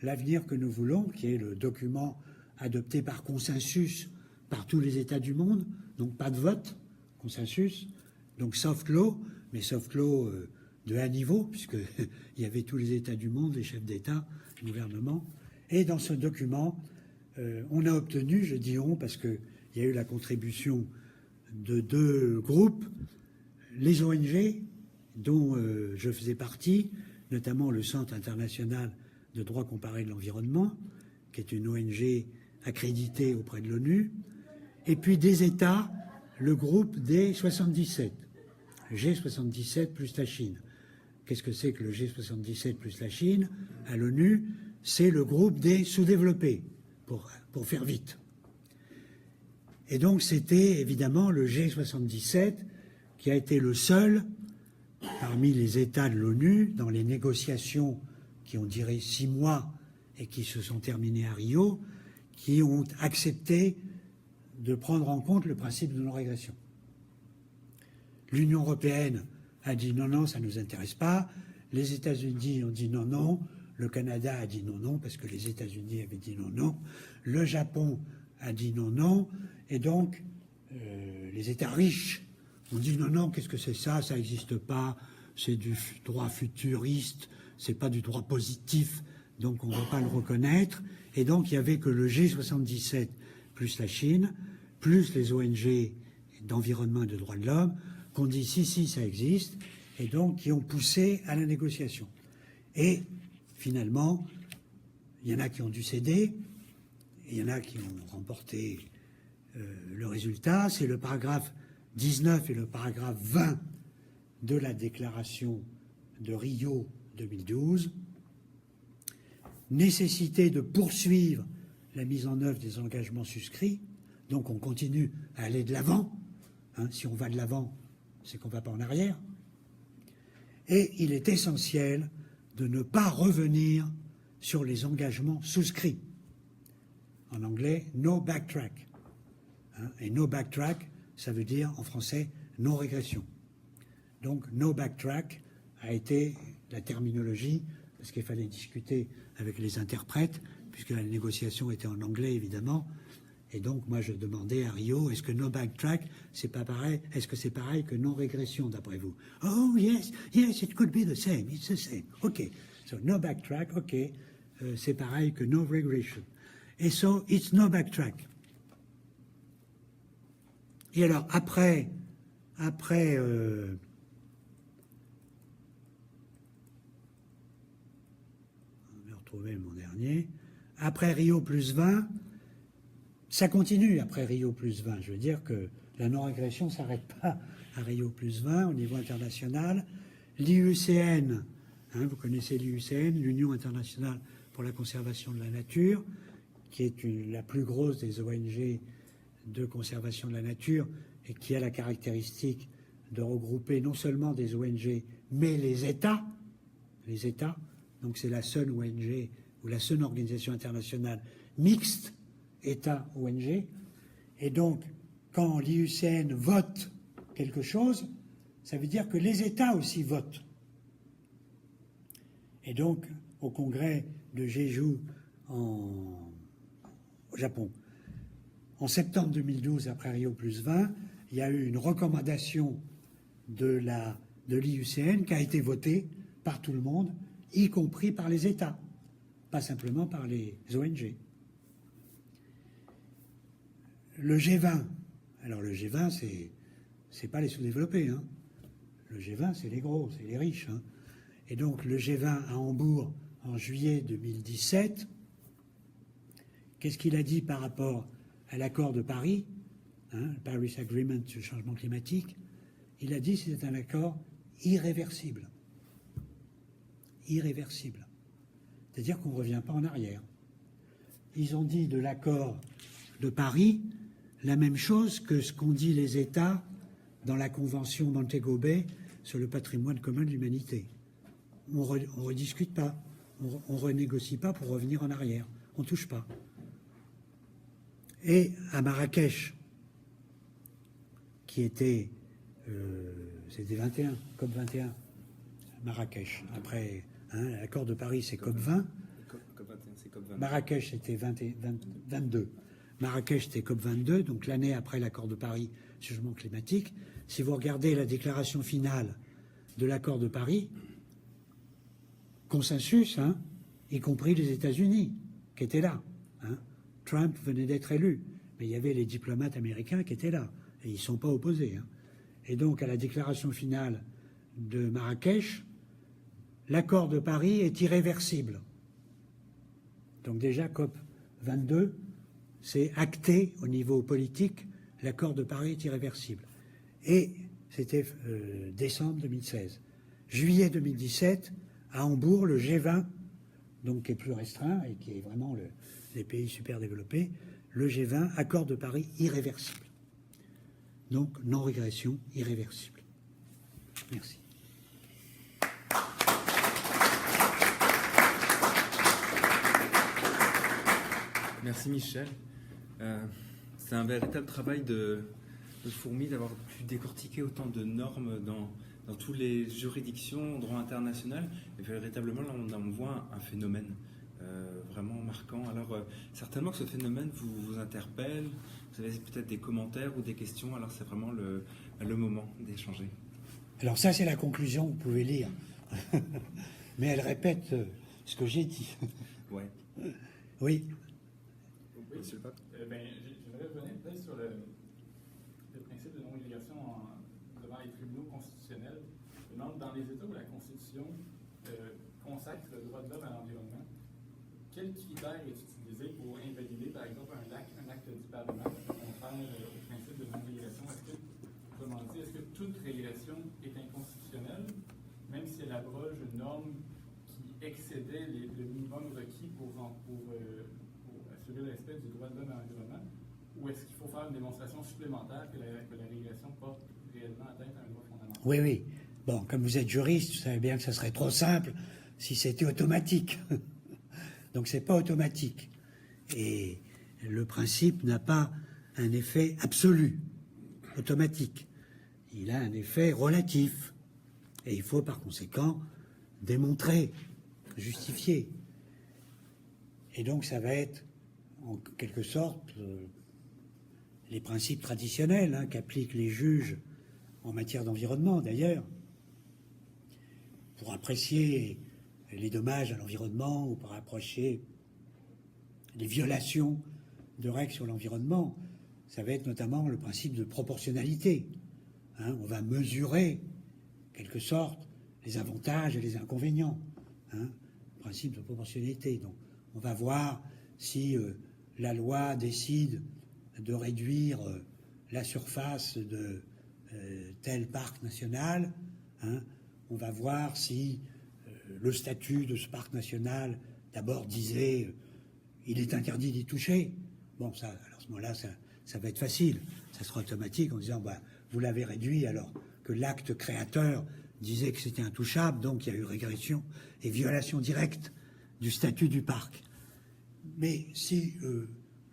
l'avenir que nous voulons, qui est le document adopté par consensus par tous les États du monde, donc pas de vote, consensus, donc soft law, mais soft law de haut niveau, puisqu'il y avait tous les États du monde, les chefs d'État, le gouvernement. Et dans ce document, on a obtenu, je dis on, parce qu'il y a eu la contribution de deux groupes, les ONG, dont je faisais partie, notamment le Centre international de droit comparé de l'environnement, qui est une ONG accréditée auprès de l'ONU, et puis des États, le groupe des 77, G77 plus la Chine. Qu'est-ce que c'est que le G77 plus la Chine à l'ONU? C'est le groupe des sous-développés, pour faire vite. Et donc c'était évidemment le G77 qui a été le seul parmi les États de l'ONU dans les négociations qui ont duré 6 mois et qui se sont terminées à Rio, qui ont accepté de prendre en compte le principe de non-régression. L'Union européenne a dit non, non, ça ne nous intéresse pas. Les États-Unis ont dit non, non. Le Canada a dit non, non, parce que les États-Unis avaient dit non, non. Le Japon a dit non, non. Et donc, les États riches ont dit non, non, qu'est-ce que c'est ça? Ça n'existe pas. C'est du droit futuriste. C'est pas du droit positif. Donc, on ne va pas le reconnaître. Et donc, il n'y avait que le G77 plus la Chine, plus les ONG d'environnement et de droits de l'homme, qu'on dit si, si, ça existe, et donc qui ont poussé à la négociation. Et finalement, il y en a qui ont dû céder, et il y en a qui ont remporté le résultat. C'est le paragraphe 19 et le paragraphe 20 de la déclaration de Rio 2012. Nécessité de poursuivre la mise en œuvre des engagements souscrits. Donc on continue à aller de l'avant. Si on va de l'avant, c'est qu'on ne va pas en arrière. Et il est essentiel de ne pas revenir sur les engagements souscrits. En anglais, no backtrack. Et no backtrack, ça veut dire en français non régression. Donc no backtrack a été la terminologie, parce qu'il fallait discuter avec les interprètes, puisque la négociation était en anglais évidemment, Et donc, moi, je demandais à Rio, est-ce que no backtrack, c'est pas pareil, est-ce que c'est pareil que non régression, d'après vous? Oh, yes, it could be the same, it's the same. OK. So, no backtrack, OK. C'est pareil que no regression. Et so, it's no backtrack. Et alors, après, je vais retrouver mon dernier. Après Rio plus 20, ça continue après Rio plus 20. Je veux dire que la non-régression ne s'arrête pas à Rio plus 20 au niveau international. L'IUCN, vous connaissez l'IUCN, l'Union internationale pour la conservation de la nature, qui est la plus grosse des ONG de conservation de la nature et qui a la caractéristique de regrouper non seulement des ONG, mais les États. Donc c'est la seule ONG ou la seule organisation internationale mixte, État-ONG. Et donc, quand l'IUCN vote quelque chose, ça veut dire que les États aussi votent. Et donc, au congrès de Jeju au Japon, en septembre 2012, après Rio plus 20, il y a eu une recommandation de l'IUCN qui a été votée par tout le monde, y compris par les États, pas simplement par les ONG. Le G20, alors le G20, c'est pas les sous-développés, hein. Le G20, c'est les gros, c'est les riches, hein. Et donc le G20 à Hambourg en juillet 2017, qu'est-ce qu'il a dit par rapport à l'accord de Paris, le Paris Agreement sur le changement climatique? Il a dit que c'est un accord irréversible. Irréversible. C'est-à-dire qu'on ne revient pas en arrière. Ils ont dit de l'accord de Paris la même chose que ce qu'ont dit les États dans la Convention Montego Bay sur le patrimoine commun de l'humanité. On ne rediscute pas, on ne renégocie pas pour revenir en arrière. On ne touche pas. Et à Marrakech, qui était, c'était 21, COP 21, Marrakech. Après, l'accord de Paris, c'est COP 20. COP 21, c'est COP 20. Marrakech, c'était 22. Marrakech, c'était COP 22, donc l'année après l'accord de Paris sur le changement climatique. Si vous regardez la déclaration finale de l'accord de Paris, consensus, y compris les États-Unis, qui étaient là. Trump venait d'être élu, mais il y avait les diplomates américains qui étaient là, et ils ne sont pas opposés. Et donc, à la déclaration finale de Marrakech, l'accord de Paris est irréversible. Donc déjà, COP 22, c'est acté au niveau politique, l'accord de Paris est irréversible. Et c'était décembre 2016. Juillet 2017, à Hambourg, le G20, donc qui est plus restreint et qui est vraiment les pays super développés, le G20, accord de Paris irréversible. Donc, non-régression irréversible. Merci. Merci Michel. C'est un véritable travail de fourmi d'avoir pu décortiquer autant de normes dans toutes les juridictions, droit international. Et véritablement, là, on voit un phénomène vraiment marquant. Alors, certainement que ce phénomène vous interpelle. Vous avez peut-être des commentaires ou des questions. Alors, c'est vraiment le moment d'échanger. Alors ça, c'est la conclusion, vous pouvez lire. Mais elle répète ce que j'ai dit. Ouais. Oui. Monsieur le Pape. J'aimerais revenir peut-être sur le principe de non-régression devant les tribunaux constitutionnels. Je demande, dans les États où la Constitution consacre le droit de l'homme à l'environnement, quels critères est utilisé pour invalider, par exemple, un acte du Parlement contraire au principe de non-régression? Autrement dit, est-ce que toute régression est inconstitutionnelle, même si elle abroge une norme qui excédait le minimum requis pour assurer le respect du droit de l'homme à l'environnement, ou est-ce qu'il faut faire une démonstration supplémentaire que la régression porte réellement atteinte à un droit fondamental? Oui, oui. Bon, comme vous êtes juriste, vous savez bien que ça serait trop simple si c'était automatique. Donc c'est pas automatique. Et le principe n'a pas un effet absolu, automatique. Il a un effet relatif. Et il faut par conséquent démontrer, justifier. Et donc ça va être en quelque sorte les principes traditionnels qu'appliquent les juges en matière d'environnement, d'ailleurs, pour apprécier les dommages à l'environnement ou pour apprécier les violations de règles sur l'environnement, ça va être notamment le principe de proportionnalité. On va mesurer, en quelque sorte, les avantages et les inconvénients. Le principe de proportionnalité. Donc, on va voir si la loi décide de réduire la surface de tel parc national. On va voir si le statut de ce parc national, d'abord, disait il est interdit d'y toucher. Bon, ça, alors à ce moment-là, ça va être facile. Ça sera automatique en disant vous l'avez réduit alors que l'acte créateur disait que c'était intouchable, donc il y a eu régression et violation directe du statut du parc. Mais si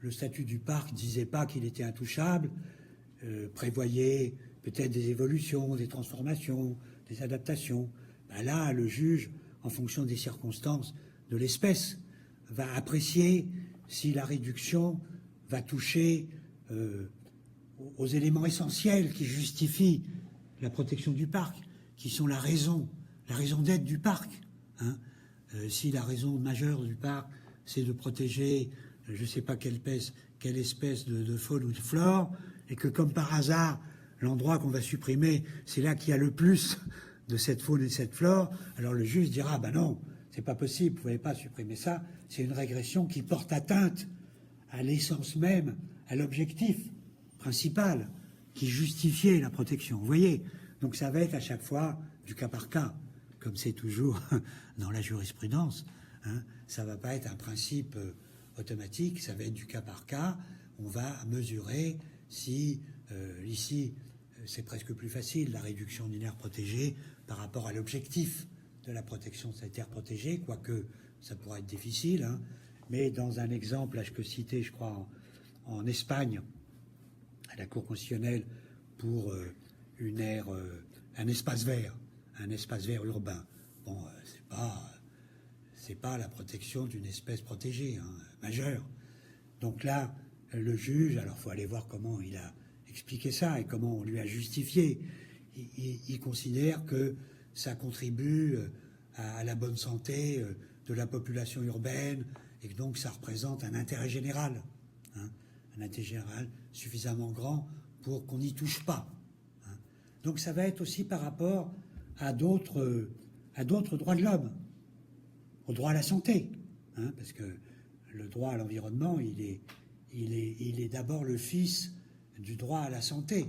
le statut du parc ne disait pas qu'il était intouchable, prévoyait peut-être des évolutions, des transformations, des adaptations, là, le juge, en fonction des circonstances de l'espèce, va apprécier si la réduction va toucher aux éléments essentiels qui justifient la protection du parc, qui sont la raison d'être du parc. Si la raison majeure du parc, c'est de protéger, je ne sais pas quelle espèce de faune ou de flore, et que comme par hasard, l'endroit qu'on va supprimer, c'est là qu'il y a le plus de cette faune et de cette flore, alors le juge dira, non, c'est pas possible, vous ne pouvez pas supprimer ça, c'est une régression qui porte atteinte à l'essence même, à l'objectif principal qui justifiait la protection. Vous voyez? Donc ça va être à chaque fois du cas par cas, comme c'est toujours dans la jurisprudence. Ça ne va pas être un principe automatique, ça va être du cas par cas. On va mesurer si, ici, c'est presque plus facile, la réduction d'une aire protégée par rapport à l'objectif de la protection de cette aire protégée, quoique ça pourrait être difficile. Mais dans un exemple, là, je peux citer, je crois, en Espagne, à la Cour constitutionnelle, pour une aire, un espace vert urbain. Bon, c'est pas la protection d'une espèce protégée majeure. Donc là, le juge, alors il faut aller voir comment il a expliqué ça et comment on lui a justifié. Il considère que ça contribue à la bonne santé de la population urbaine et que donc ça représente un intérêt général, un intérêt général suffisamment grand pour qu'on n'y touche pas. Donc ça va être aussi par rapport à d'autres droits de l'homme, au droit à la santé, parce que le droit à l'environnement, il est d'abord le fils du droit à la santé.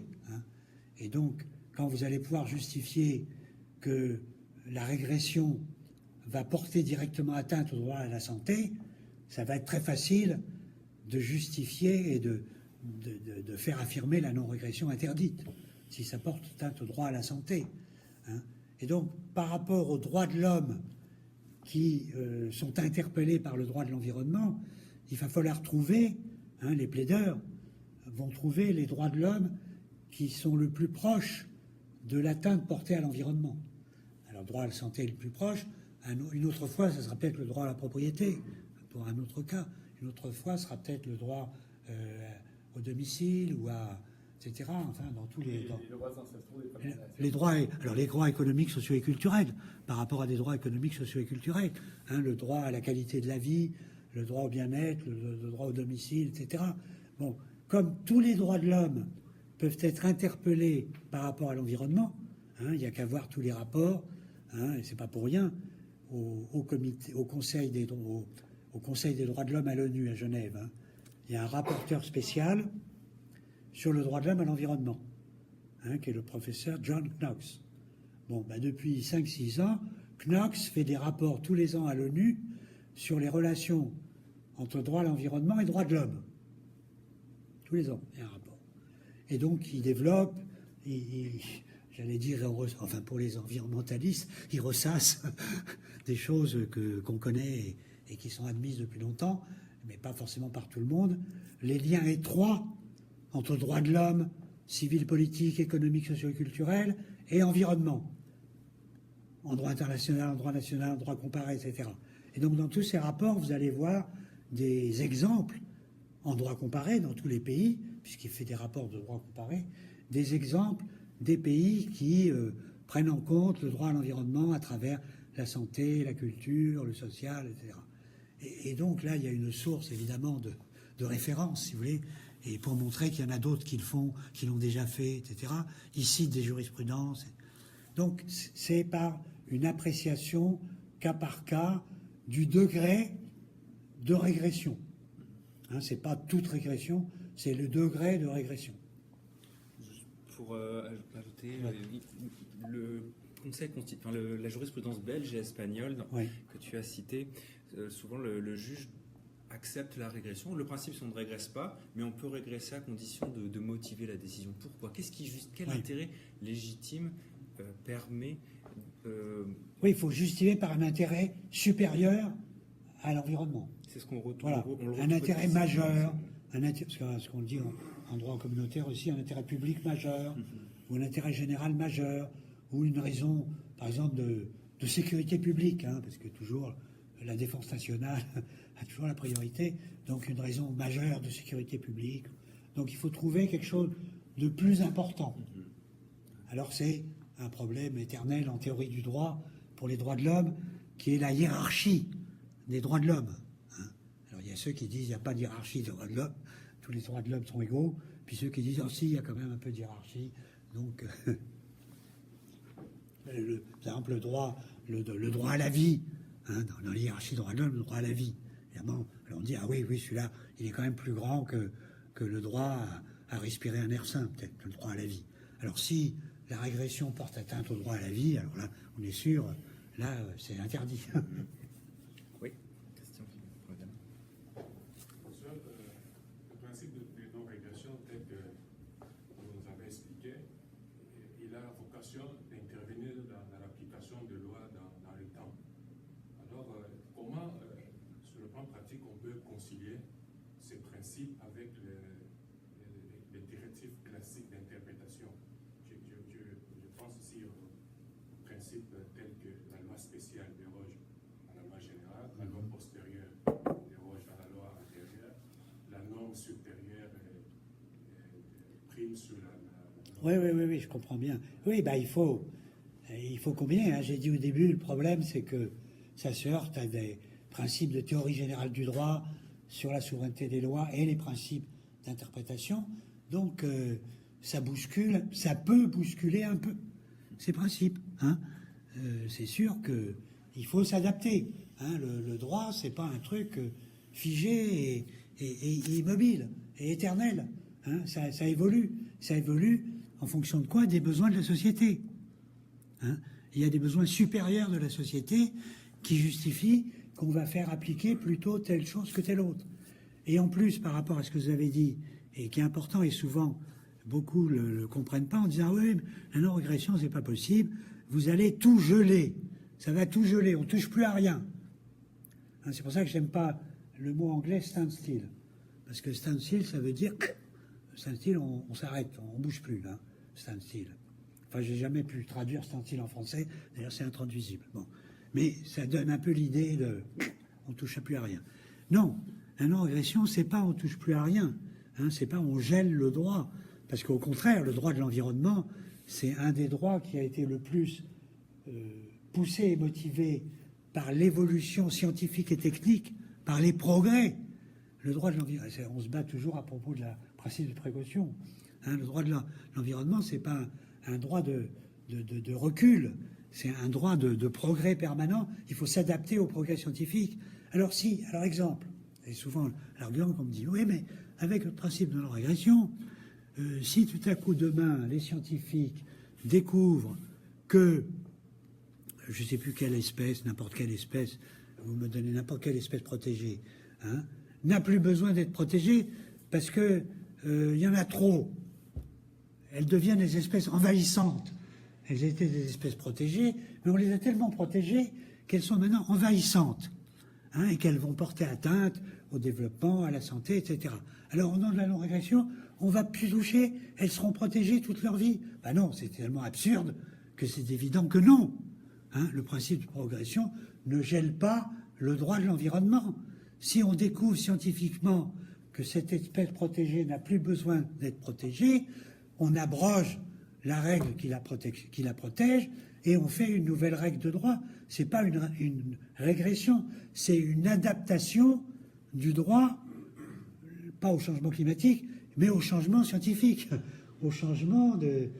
Et donc, quand vous allez pouvoir justifier que la régression va porter directement atteinte au droit à la santé, ça va être très facile de justifier et de faire affirmer la non-régression interdite, si ça porte atteinte au droit à la santé. Et donc, par rapport aux droits de l'homme qui sont interpellés par le droit de l'environnement, il va falloir trouver, les plaideurs vont trouver les droits de l'homme qui sont le plus proches de l'atteinte portée à l'environnement. Alors, le droit à la santé est le plus proche. Une autre fois, ça sera peut-être le droit à la propriété, pour un autre cas. Une autre fois, ce sera peut-être le droit au domicile ou à... etc. Enfin, dans tous les droits ancestraux, les droits économiques, sociaux et culturels, par rapport à des droits économiques, sociaux et culturels. Le droit à la qualité de la vie, le droit au bien-être, le droit au domicile, etc. Bon, comme tous les droits de l'homme peuvent être interpellés par rapport à l'environnement, il n'y a qu'à voir tous les rapports, et c'est pas pour rien, au Conseil des droits de l'homme à l'ONU à Genève. Il y a un rapporteur spécial sur le droit de l'homme à l'environnement, qui est le professeur John Knox. Bon, depuis 5-6 ans, Knox fait des rapports tous les ans à l'ONU sur les relations entre droit à l'environnement et droit de l'homme. Tous les ans, il y a un rapport. Et donc, il développe, j'allais dire, enfin pour les environnementalistes, il ressasse des choses qu'on connaît et qui sont admises depuis longtemps, mais pas forcément par tout le monde, les liens étroits entre droits de l'homme, civil, politique, économique, socio-culturel et environnement, en droit international, en droit national, en droit comparé, etc. Et donc dans tous ces rapports, vous allez voir des exemples en droit comparé dans tous les pays puisqu'il fait des rapports de droit comparé, des exemples des pays qui prennent en compte le droit à l'environnement à travers la santé, la culture, le social, etc. Et donc là, il y a une source évidemment de référence, si vous voulez, et pour montrer qu'il y en a d'autres qui le font, qui l'ont déjà fait, etc. Ici, des jurisprudences. Donc c'est par une appréciation cas par cas du degré de régression. Hein, c'est pas toute régression, c'est le degré de régression. Pour ajouter, le Conseil la jurisprudence belge et espagnole que tu as citée, souvent le juge accepte la régression. Le principe, c'est qu'on ne régresse pas, mais on peut régresser à condition de motiver la décision. Pourquoi? Quel intérêt légitime permet... Oui, il faut justifier par un intérêt supérieur à l'environnement. C'est ce qu'on retrouve. Voilà, un intérêt majeur, parce que ce qu'on dit en droit communautaire aussi, un intérêt public majeur, ou un intérêt général majeur, ou une raison, par exemple, de sécurité publique, hein, parce que toujours la défense nationale a toujours la priorité, donc une raison majeure de sécurité publique. Donc il faut trouver quelque chose de plus important. Alors c'est un problème éternel en théorie du droit pour les droits de l'homme, qui est la hiérarchie des droits de l'homme. Hein. Alors il y a ceux qui disent qu'il n'y a pas de hiérarchie des droits de l'homme, tous les droits de l'homme sont égaux, puis ceux qui disent si, il y a quand même un peu de hiérarchie. Donc, par exemple, le droit à la vie, hein, dans la hiérarchie des droits de l'homme, le droit à la vie. Évidemment, alors on dit oui, celui-là, il est quand même plus grand que le droit à respirer un air sain, peut-être, que le droit à la vie. Alors si la régression porte atteinte au droit à la vie, alors là, on est sûr, là, c'est interdit. Oui, question. Professeur, le principe de non-régression, tel que vous nous avez expliqué, il a vocation d'intervenir dans l'application de lois dans le temps. Alors, comment, sur le plan pratique, on peut concilier ces principes avec les directives classiques d'interprétation? Je pense ici aux principes tels que la loi spéciale déroge à la loi générale, la loi postérieure déroge à la loi antérieure, la norme supérieure prime sur la Oui, je comprends bien. Oui, il faut combiner. Hein. J'ai dit au début, le problème, c'est que ça se heurte à des principes de théorie générale du droit sur la souveraineté des lois et les principes d'interprétation. Donc, ça peut bousculer un peu ces principes. Hein. C'est sûr qu'il faut s'adapter. Hein. Le droit, c'est pas un truc figé et immobile et éternel. Hein. Ça évolue. Ça évolue en fonction de quoi? Des besoins de la société. Hein. Il y a des besoins supérieurs de la société qui justifient qu'on va faire appliquer plutôt telle chose que telle autre. Et en plus, par rapport à ce que vous avez dit, et qui est important, et souvent beaucoup ne le comprennent pas, en disant oui, mais la non-régression, c'est pas possible, vous allez tout geler, ça va tout geler, on touche plus à rien. Hein, c'est pour ça que j'aime pas le mot anglais standstill, parce que standstill, ça veut dire standstill, on s'arrête, on bouge plus, là, standstill. Enfin, j'ai jamais pu traduire standstill en français, d'ailleurs c'est intraduisible. Bon. Mais ça donne un peu l'idée de on touche plus à rien. Non, la non-régression, c'est pas on touche plus à rien, hein, c'est pas on gèle le droit, parce qu'au contraire, le droit de l'environnement, c'est un des droits qui a été le plus poussé et motivé par l'évolution scientifique et technique, par les progrès. Le droit de l'environnement, on se bat toujours à propos de la principe de précaution. Hein, le droit de l'environnement, c'est pas un droit de recul, c'est un droit de progrès permanent. Il faut s'adapter au progrès scientifique. Alors exemple, et souvent l'argument qu'on me dit, oui, mais avec le principe de non-régression, si tout à coup demain les scientifiques découvrent que, je ne sais plus quelle espèce, n'importe quelle espèce, vous me donnez n'importe quelle espèce protégée, hein, n'a plus besoin d'être protégée parce que y en a trop. Elles deviennent des espèces envahissantes. Elles étaient des espèces protégées, mais on les a tellement protégées qu'elles sont maintenant envahissantes, hein, et qu'elles vont porter atteinte au développement, à la santé, etc. Alors, au nom de la non-régression, on va plus toucher, elles seront protégées toute leur vie. Ben non, c'est tellement absurde que c'est évident que non. Hein, le principe de progression ne gèle pas le droit de l'environnement. Si on découvre scientifiquement que cette espèce protégée n'a plus besoin d'être protégée, on abroge la règle qui la protège et on fait une nouvelle règle de droit. Ce n'est pas une régression, c'est une adaptation du droit, pas au changement climatique, mais au changement scientifique, au changement de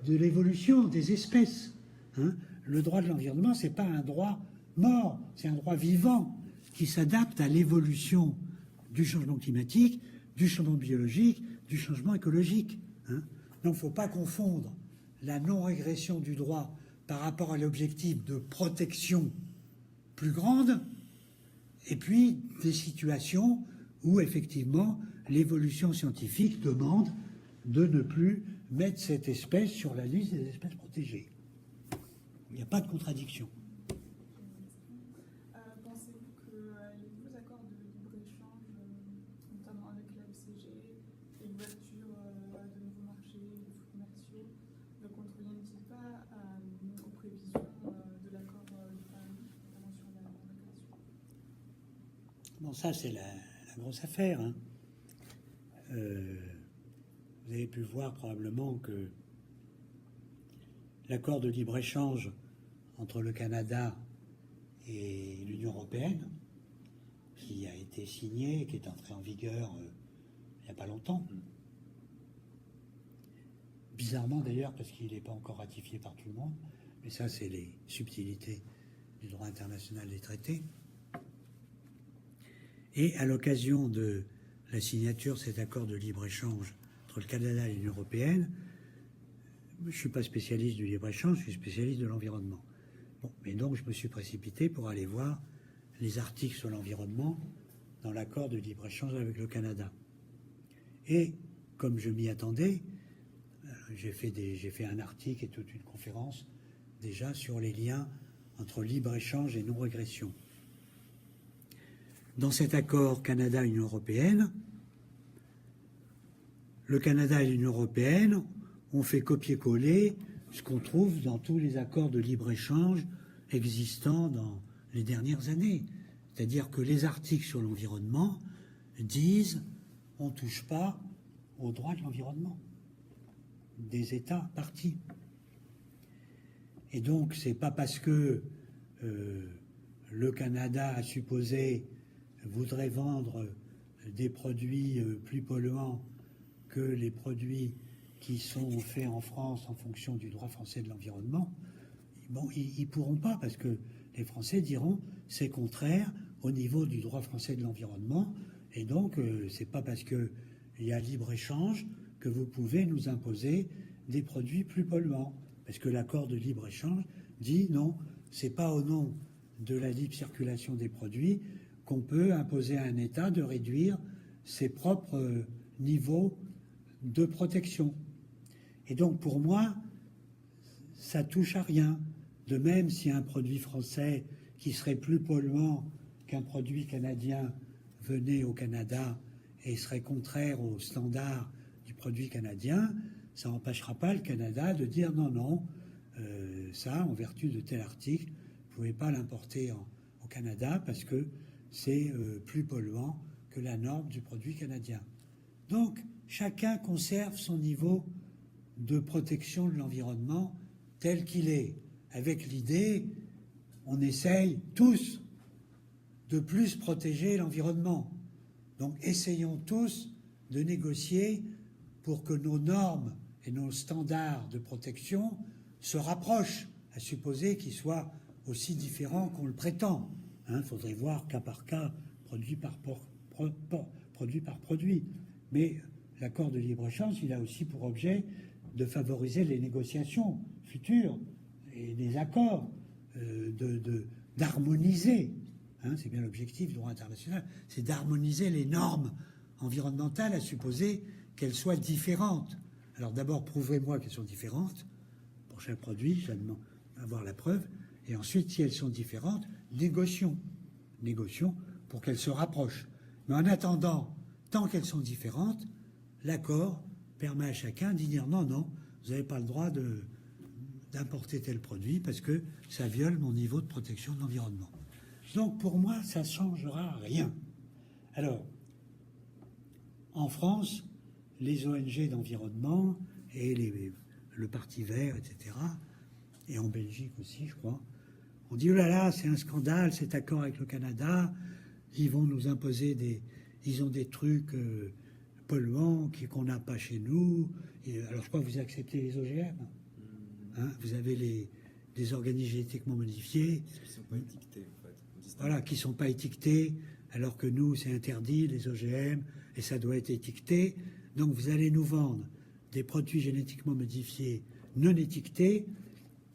l'évolution des espèces. Hein. Le droit de l'environnement, ce n'est pas un droit mort, c'est un droit vivant qui s'adapte à l'évolution du changement climatique, du changement biologique, du changement écologique. Hein. Donc il ne faut pas confondre la non-régression du droit par rapport à l'objectif de protection plus grande et puis des situations où effectivement l'évolution scientifique demande de ne plus mettre cette espèce sur la liste des espèces protégées. Il n'y a pas de contradiction. Pensez-vous que les nouveaux accords de libre-échange, notamment avec la FCG et l'ouverture de nouveaux marchés commerciaux, ne contreviennent-ils pas aux prévisions de l'accord de Paris, notamment sur la migration? Bon, ça, c'est la grosse affaire. Hein. Vous avez pu voir probablement que l'accord de libre-échange entre le Canada et l'Union européenne, qui a été signé, qui est entré en vigueur il n'y a pas longtemps, bizarrement d'ailleurs parce qu'il n'est pas encore ratifié par tout le monde, mais ça c'est les subtilités du droit international des traités. Et à l'occasion de la signature de cet accord de libre-échange entre le Canada et l'Union européenne, je ne suis pas spécialiste du libre-échange, je suis spécialiste de l'environnement. Bon, mais donc je me suis précipité pour aller voir les articles sur l'environnement dans l'accord de libre-échange avec le Canada. Et comme je m'y attendais, j'ai fait un article et toute une conférence déjà sur les liens entre libre-échange et non-régression. Dans cet accord Canada-Union européenne, le Canada et l'Union européenne ont fait copier-coller ce qu'on trouve dans tous les accords de libre-échange existants dans les dernières années. C'est-à-dire que les articles sur l'environnement disent on ne touche pas aux droits de l'environnement des États parties. Et donc, c'est pas parce que le Canada, à supposer, voudrait vendre des produits plus polluants que les produits qui sont faits en France en fonction du droit français de l'environnement, bon, ils pourront pas, parce que les Français diront c'est contraire au niveau du droit français de l'environnement, et donc c'est pas parce qu'il y a libre-échange que vous pouvez nous imposer des produits plus polluants, parce que l'accord de libre-échange dit non, c'est pas au nom de la libre circulation des produits qu'on peut imposer à un État de réduire ses propres niveaux de protection. Et donc pour moi, ça touche à rien. De même, si un produit français qui serait plus polluant qu'un produit canadien venait au Canada et serait contraire aux standards du produit canadien, ça n'empêchera pas le Canada de dire non, non, ça, en vertu de tel article, vous ne pouvez pas l'importer au Canada parce que c'est plus polluant que la norme du produit canadien. Donc, chacun conserve son niveau de protection de l'environnement tel qu'il est, avec l'idée, on essaye tous de plus protéger l'environnement. Donc, essayons tous de négocier pour que nos normes et nos standards de protection se rapprochent, à supposer qu'ils soient aussi différents qu'on le prétend. Il faudrait voir cas par cas, produit par produit. Mais l'accord de libre-échange, il a aussi pour objet de favoriser les négociations futures et des accords, d'harmoniser. C'est bien l'objectif du droit international, c'est d'harmoniser les normes environnementales, à supposer qu'elles soient différentes. Alors d'abord, prouvez-moi qu'elles sont différentes pour chaque produit, je demande avoir la preuve, et ensuite, si elles sont différentes, négocions pour qu'elles se rapprochent. Mais en attendant, tant qu'elles sont différentes, l'accord permet à chacun d'y dire non, non, vous n'avez pas le droit d'importer tel produit parce que ça viole mon niveau de protection de l'environnement. Donc pour moi, ça ne changera rien. Alors, en France, les ONG d'environnement et le Parti vert, etc., et en Belgique aussi, je crois, on dit, oh là là, c'est un scandale, cet accord avec le Canada, ils vont nous imposer ils ont des trucs polluants qu'on n'a pas chez nous. Et, alors je crois que vous acceptez les OGM. Hein, vous avez les organismes génétiquement modifiés. Qui ne sont pas étiquetés, en fait. Voilà, qui ne sont pas étiquetés, alors que nous, c'est interdit, les OGM, et ça doit être étiqueté. Donc vous allez nous vendre des produits génétiquement modifiés non étiquetés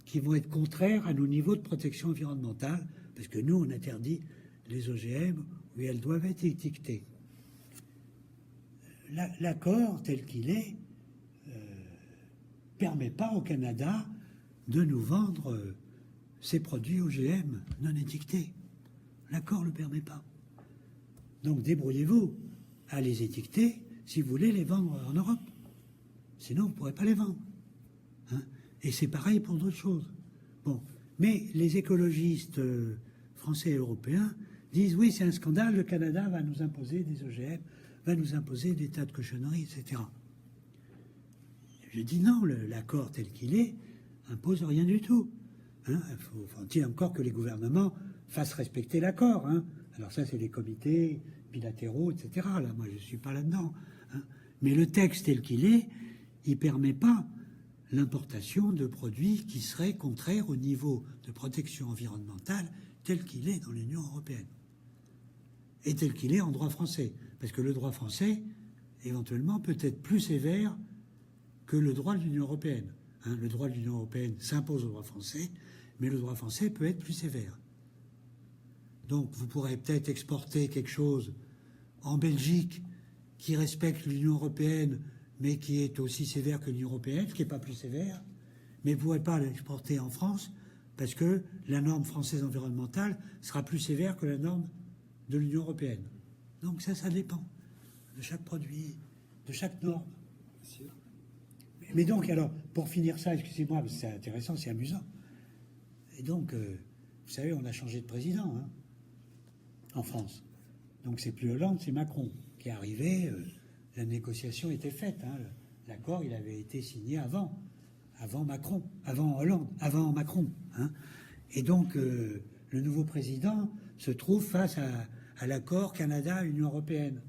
qui vont être contraires à nos niveaux de protection environnementale, parce que nous, on interdit les OGM où elles doivent être étiquetées. L'accord tel qu'il est permet pas au Canada de nous vendre ces produits OGM non étiquetés. L'accord ne le permet pas. Donc débrouillez-vous à les étiqueter si vous voulez les vendre en Europe. Sinon, vous ne pourrez pas les vendre. Hein, et c'est pareil pour d'autres choses. Bon, mais les écologistes français et européens disent oui, c'est un scandale, le Canada va nous imposer des OGM, va nous imposer des tas de cochonneries, etc. Je dis non, l'accord tel qu'il est impose rien du tout. Hein, faut-il encore que les gouvernements fassent respecter l'accord. Hein. Alors ça, c'est les comités bilatéraux, etc. Là, moi, je ne suis pas là-dedans. Hein. Mais le texte tel qu'il est, il ne permet pas l'importation de produits qui seraient contraires au niveau de protection environnementale tel qu'il est dans l'Union européenne. Et tel qu'il est en droit français. Parce que le droit français, éventuellement, peut être plus sévère que le droit de l'Union européenne. Hein, le droit de l'Union européenne s'impose au droit français, mais le droit français peut être plus sévère. Donc vous pourrez peut-être exporter quelque chose en Belgique qui respecte l'Union européenne, mais qui est aussi sévère que l'Union européenne, qui n'est pas plus sévère, mais vous ne pourrez pas l'exporter en France parce que la norme française environnementale sera plus sévère que la norme de l'Union européenne. Donc ça dépend de chaque produit, de chaque norme. Mais donc, alors, pour finir ça, excusez-moi, c'est intéressant, c'est amusant. Et donc, vous savez, on a changé de président hein, en France. Donc, c'est plus Hollande, c'est Macron qui est arrivé. La négociation était faite. Hein. L'accord, il avait été signé avant Macron, avant Hollande, avant Macron. Hein. Et donc, le nouveau président se trouve face à l'accord Canada-Union européenne.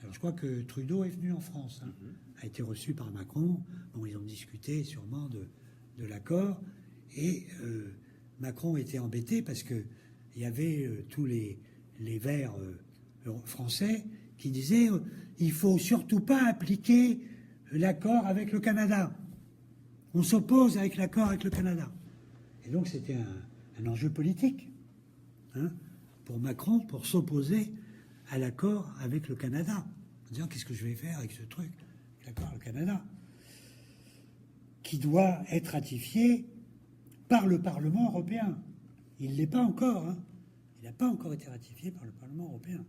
Alors, je crois que Trudeau est venu en France, hein, a été reçu par Macron. Bon, ils ont discuté sûrement de l'accord. Et Macron était embêté parce qu'il y avait tous les Verts français qui disaient il ne faut surtout pas appliquer l'accord avec le Canada. On s'oppose avec l'accord avec le Canada. Et donc, c'était un enjeu politique hein, pour Macron, pour s'opposer à l'accord avec le Canada, en disant qu'est-ce que je vais faire avec ce truc, l'accord avec le Canada, qui doit être ratifié par le Parlement européen. Il ne l'est pas encore. Hein. Il n'a pas encore été ratifié par le Parlement européen.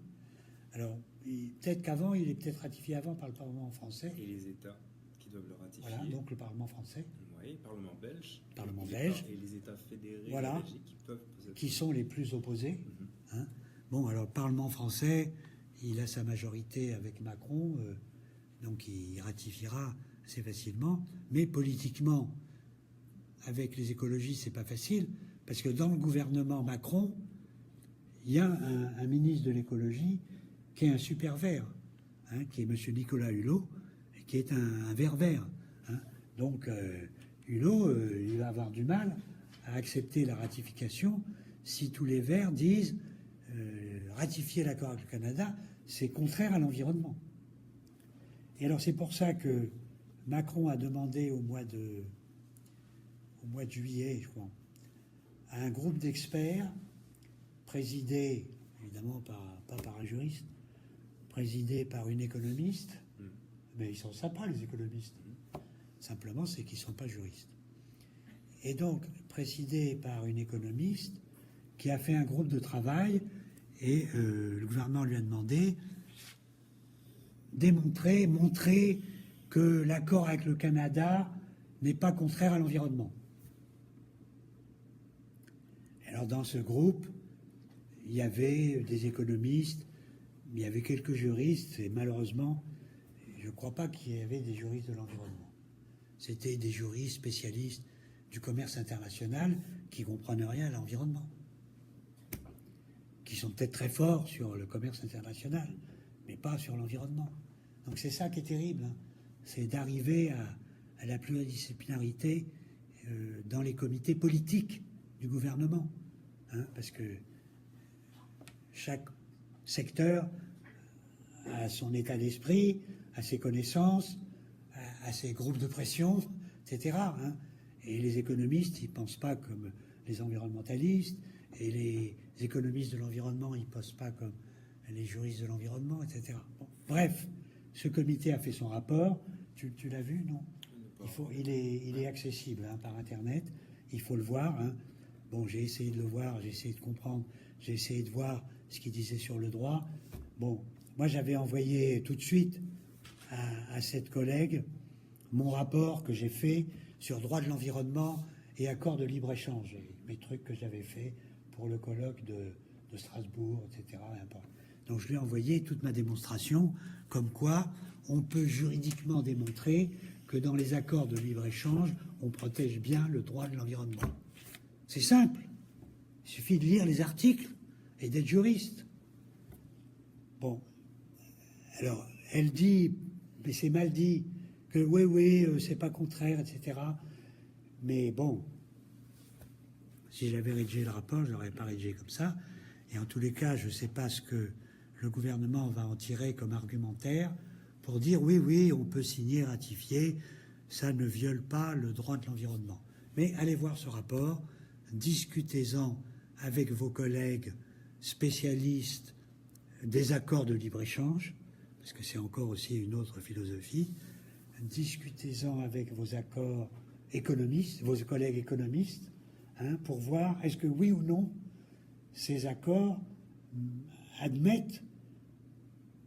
Alors, peut-être qu'avant, il est peut-être ratifié avant par le Parlement français. Et les États qui doivent le ratifier. Voilà, donc le Parlement français. Oui, Parlement belge. Parlement belge. Et les États fédérés voilà, de Belgique qui sont les plus opposés. Hein. Bon, alors le Parlement français, il a sa majorité avec Macron, donc il ratifiera assez facilement. Mais politiquement, avec les écologistes, c'est pas facile, parce que dans le gouvernement Macron, il y a un ministre de l'écologie qui est un super vert, hein, qui est M. Nicolas Hulot, qui est un vert. Hein. Donc Hulot, il va avoir du mal à accepter la ratification si tous les verts disent ratifier l'accord avec le Canada, c'est contraire à l'environnement. Et alors c'est pour ça que Macron a demandé au mois de juillet, je crois, à un groupe d'experts présidé, évidemment pas par un juriste, présidé par une économiste, mais ils sont sympas les économistes. Simplement, c'est qu'ils ne sont pas juristes. Et donc, présidé par une économiste qui a fait un groupe de travail et le gouvernement lui a demandé montrer que l'accord avec le Canada n'est pas contraire à l'environnement. Alors, dans ce groupe, il y avait des économistes, il y avait quelques juristes, et malheureusement, je ne crois pas qu'il y avait des juristes de l'environnement. C'était des juristes spécialistes du commerce international qui ne comprennent rien à l'environnement, qui sont peut-être très forts sur le commerce international, mais pas sur l'environnement. Donc c'est ça qui est terrible, hein. C'est d'arriver à la pluridisciplinarité dans les comités politiques du gouvernement, hein, parce que chaque secteur a son état d'esprit, a ses connaissances, a ses groupes de pression, etc., hein. Et les économistes, ils ne pensent pas comme les environnementalistes, et les économistes de l'environnement, ils ne pensent pas comme les juristes de l'environnement, etc. Bon, bref, ce comité a fait son rapport. Tu l'as vu, non? Il est accessible, hein, par Internet. Il faut le voir, hein. Bon, j'ai essayé de le voir, j'ai essayé de comprendre, j'ai essayé de voir ce qu'il disait sur le droit. Bon, moi, j'avais envoyé tout de suite à cette collègue mon rapport que j'ai fait sur droit de l'environnement et accord de libre-échange, mes trucs que j'avais fait pour le colloque de Strasbourg, etc. Donc, je lui ai envoyé toute ma démonstration, comme quoi on peut juridiquement démontrer que dans les accords de libre-échange, on protège bien le droit de l'environnement. C'est simple. Il suffit de lire les articles et d'être juriste. Bon. Alors, elle dit, mais c'est mal dit, que oui, c'est pas contraire, etc. Mais bon, si j'avais rédigé le rapport, je l'aurais pas rédigé comme ça. Et en tous les cas, je ne sais pas ce que le gouvernement va en tirer comme argumentaire pour dire oui, on peut signer, ratifier, ça ne viole pas le droit de l'environnement. Mais allez voir ce rapport, discutez-en avec vos collègues spécialistes des accords de libre-échange, parce que c'est encore aussi une autre philosophie. Discutez-en avec vos accords économistes, vos collègues économistes, hein, pour voir est-ce que oui ou non ces accords admettent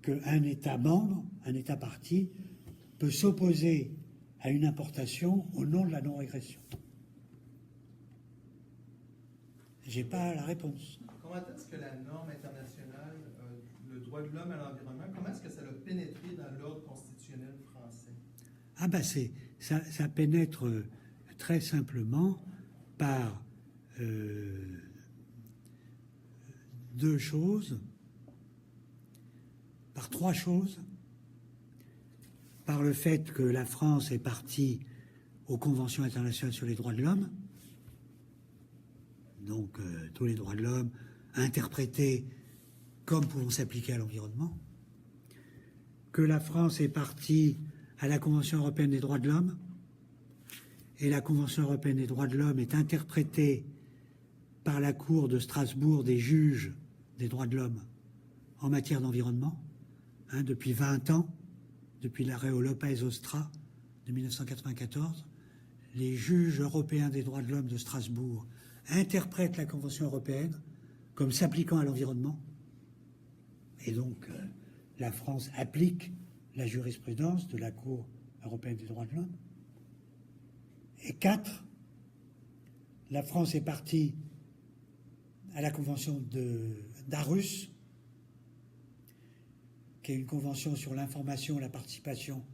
qu'un État membre, un État partie, peut s'opposer à une importation au nom de la non-régression. J'ai pas la réponse. Comment est-ce que la norme internationale, le droit de l'homme à l'environnement, comment est-ce que ça l'a pénétré dans l'ordre constitutionnel français? Ah ben ça pénètre très simplement par deux choses, par trois choses. Par le fait que la France est partie aux conventions internationales sur les droits de l'homme, donc tous les droits de l'homme interprétés comme pouvant s'appliquer à l'environnement, que la France est partie à la Convention européenne des droits de l'homme, et la Convention européenne des droits de l'homme est interprétée par la Cour de Strasbourg des juges des droits de l'homme en matière d'environnement, hein, depuis 20 ans, depuis l'arrêt au Lopez Ostra de 1994, les juges européens des droits de l'homme de Strasbourg interprètent la Convention européenne comme s'appliquant à l'environnement. Et donc, la France applique la jurisprudence de la Cour européenne des droits de l'homme. Et 4, la France est partie à la Convention d'Aarhus, qui est une convention sur l'information, la participation,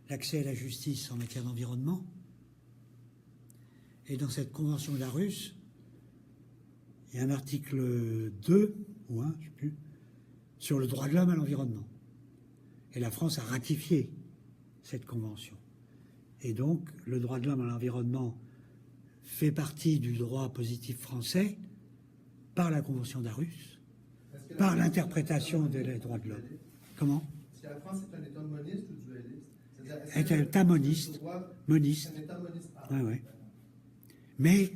l'accès à la justice en matière d'environnement. Et dans cette convention d'Aarhus, il y a un article 2, ou 1, je ne sais plus, sur le droit de l'homme à l'environnement. Et la France a ratifié cette convention. Et donc, le droit de l'homme à l'environnement fait partie du droit positif français par la convention d'Aarhus, par l'interprétation des droits de l'homme. Comment? Est-ce que la France est un État moniste ou dualiste? Est un État moniste. Moniste. Un État moniste. Oui. Mais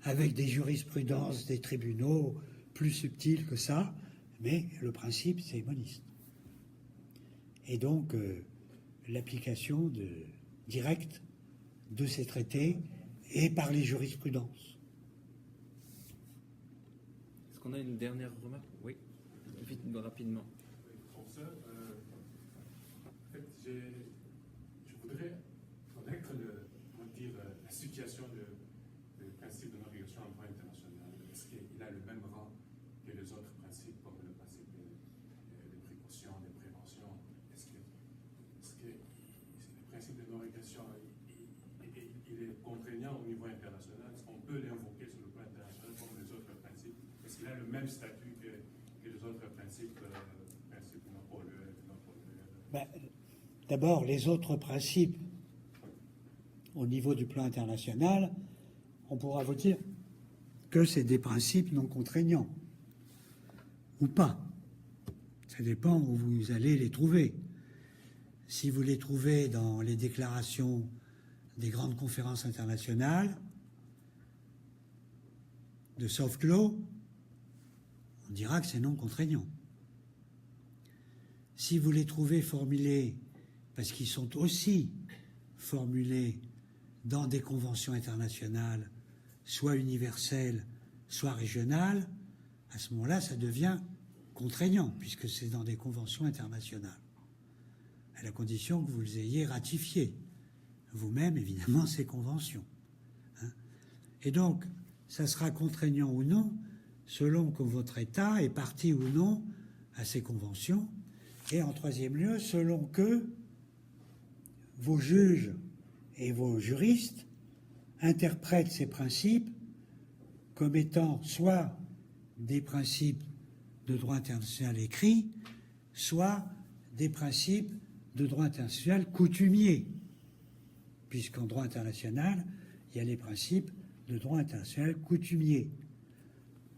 avec des jurisprudences, des tribunaux plus subtils que ça, mais le principe, c'est moniste. Et donc, l'application directe de ces traités et par les jurisprudences. Est-ce qu'on a une dernière remarque? Oui, vite, rapidement. Pour ça, en fait, je voudrais connaître la situation du principe de non-régression en droit international. Est-ce qu'il a le même rang que les autres principes, comme le principe de précaution, de prévention? Est-ce qu'il question. Il est contraignant au niveau international. Est-ce qu'on peut l'invoquer sur le plan international comme les autres principes? Est-ce qu'il a le même statut que les autres principes, principes non pollueurs? Ben, d'abord, les autres principes, au niveau du plan international, on pourra vous dire que c'est des principes non contraignants, ou pas. Ça dépend où vous allez les trouver. Si vous les trouvez dans les déclarations des grandes conférences internationales, de soft law, on dira que c'est non contraignant. Si vous les trouvez formulés, parce qu'ils sont aussi formulés dans des conventions internationales, soit universelles, soit régionales, à ce moment-là, ça devient contraignant, puisque c'est dans des conventions internationales, à la condition que vous les ayez ratifiées, vous-même, évidemment, ces conventions. Et donc, ça sera contraignant ou non, selon que votre État est parti ou non à ces conventions, et en troisième lieu, selon que vos juges et vos juristes interprètent ces principes comme étant soit des principes de droit international écrit, soit des principes de droit international coutumier, puisqu'en droit international, il y a les principes de droit international coutumier.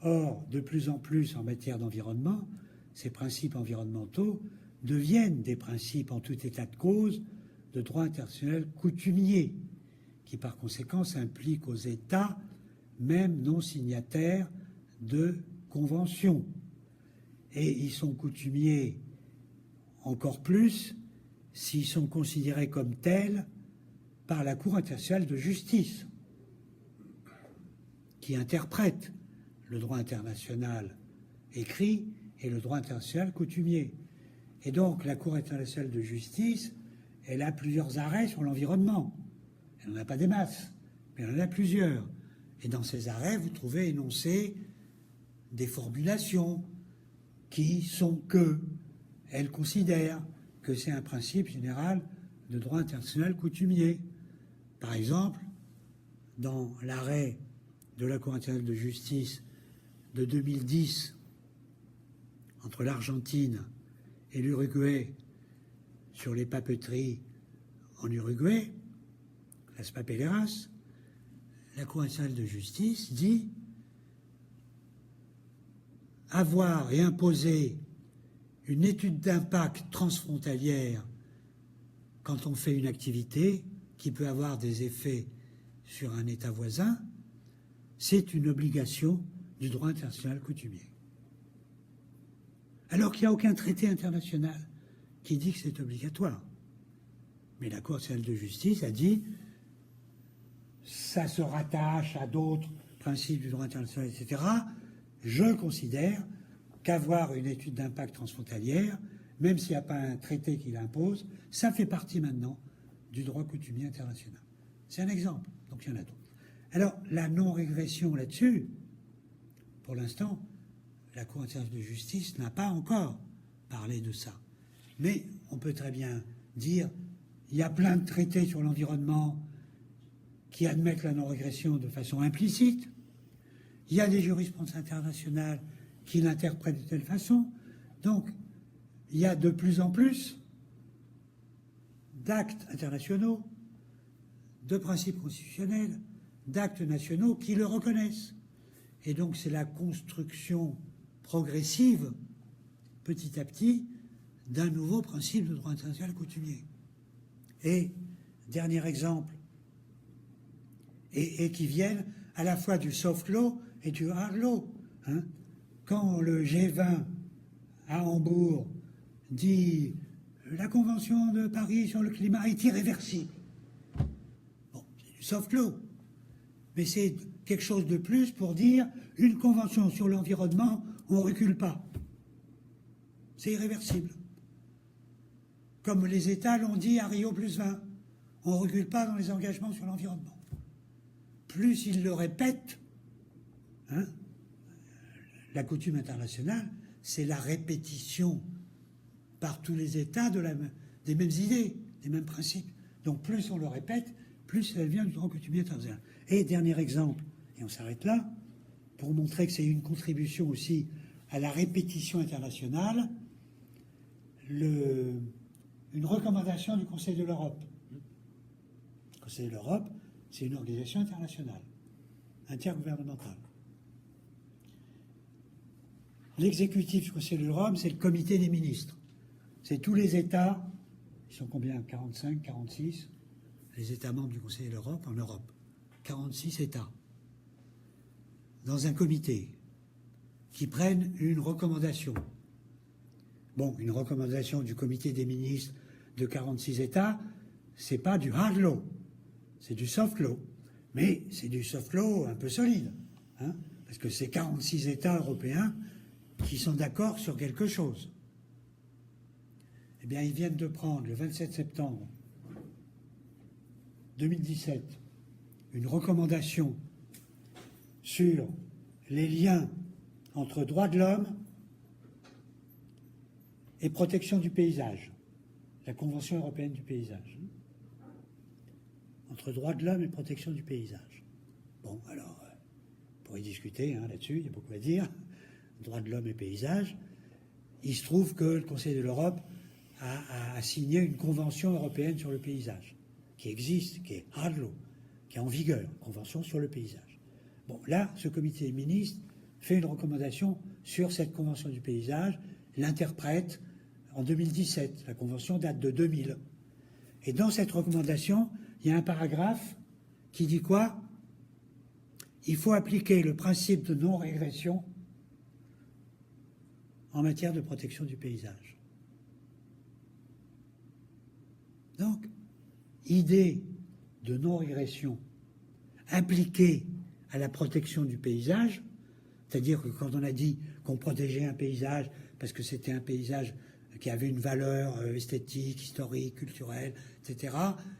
Or, de plus en plus en matière d'environnement, ces principes environnementaux deviennent des principes en tout état de cause de droit international coutumier, qui par conséquent s'impliquent aux États, même non signataires de conventions. Et ils sont coutumiers encore plus s'ils sont considérés comme tels par la Cour internationale de justice, qui interprète le droit international écrit et le droit international coutumier. Et donc la Cour internationale de justice, elle a plusieurs arrêts sur l'environnement. Elle n'en a pas des masses, mais elle en a plusieurs. Et dans ces arrêts, vous trouvez énoncées des formulations qui sont que, elle considère que c'est un principe général de droit international coutumier. Par exemple, dans l'arrêt de la Cour internationale de justice de 2010 entre l'Argentine et l'Uruguay sur les papeteries en Uruguay, las papeleras, la Cour internationale de justice dit avoir et imposer une étude d'impact transfrontalière quand on fait une activité qui peut avoir des effets sur un État voisin, c'est une obligation du droit international coutumier. Alors qu'il n'y a aucun traité international qui dit que c'est obligatoire. Mais la Cour internationale de justice a dit ça se rattache à d'autres principes du droit international, etc. Je considère qu'avoir une étude d'impact transfrontalière, même s'il n'y a pas un traité qui l'impose, ça fait partie maintenant du droit coutumier international. C'est un exemple, donc il y en a d'autres. Alors, la non-régression là-dessus, pour l'instant, la Cour internationale de justice n'a pas encore parlé de ça. Mais on peut très bien dire, il y a plein de traités sur l'environnement qui admettent la non-régression de façon implicite. Il y a des jurisprudences internationales qui l'interprètent de telle façon. Donc, il y a de plus en plus d'actes internationaux, de principes constitutionnels, d'actes nationaux qui le reconnaissent. Et donc, c'est la construction progressive, petit à petit, d'un nouveau principe de droit international coutumier. Et, dernier exemple, et qui viennent à la fois du soft law et du hard law. Quand le G20 à Hambourg dit la Convention de Paris sur le climat est irréversible, bon, c'est du soft law, mais c'est quelque chose de plus pour dire une convention sur l'environnement, on ne recule pas. C'est irréversible. Comme les États l'ont dit à Rio +20, on ne recule pas dans les engagements sur l'environnement. Plus ils le répètent, la coutume internationale, c'est la répétition par tous les États des mêmes idées, des mêmes principes. Donc plus on le répète, plus ça devient du droit coutumier international. Et dernier exemple, et on s'arrête là, pour montrer que c'est une contribution aussi à la répétition internationale, une recommandation du Conseil de l'Europe. Le Conseil de l'Europe, c'est une organisation internationale, intergouvernementale. L'exécutif du Conseil de l'Europe, c'est le comité des ministres. C'est tous les États, ils sont combien? 45, 46, les États membres du Conseil de l'Europe en Europe. 46 États. Dans un comité qui prennent une recommandation. Bon, une recommandation du comité des ministres de 46 États, c'est pas du hard law, c'est du soft law. Mais c'est du soft law un peu solide, hein, parce que c'est 46 États européens qui sont d'accord sur quelque chose. Eh bien, ils viennent de prendre, le 27 septembre 2017, une recommandation sur les liens entre droits de l'homme et protection du paysage, la Convention européenne du paysage. Entre droits de l'homme et protection du paysage. Bon, alors, on pourrait discuter là-dessus, il y a beaucoup à dire. Droits de l'homme et paysage. Il se trouve que le Conseil de l'Europe a signé une Convention européenne sur le paysage, qui existe, qui est hard law, qui est en vigueur, Convention sur le paysage. Bon, là, ce comité des ministres fait une recommandation sur cette Convention du paysage, l'interprète en 2017. La Convention date de 2000. Et dans cette recommandation, il y a un paragraphe qui dit quoi? Il faut appliquer le principe de non-régression en matière de protection du paysage. Donc, idée de non-régression appliquée à la protection du paysage, c'est-à-dire que quand on a dit qu'on protégeait un paysage parce que c'était un paysage qui avait une valeur esthétique, historique, culturelle, etc.,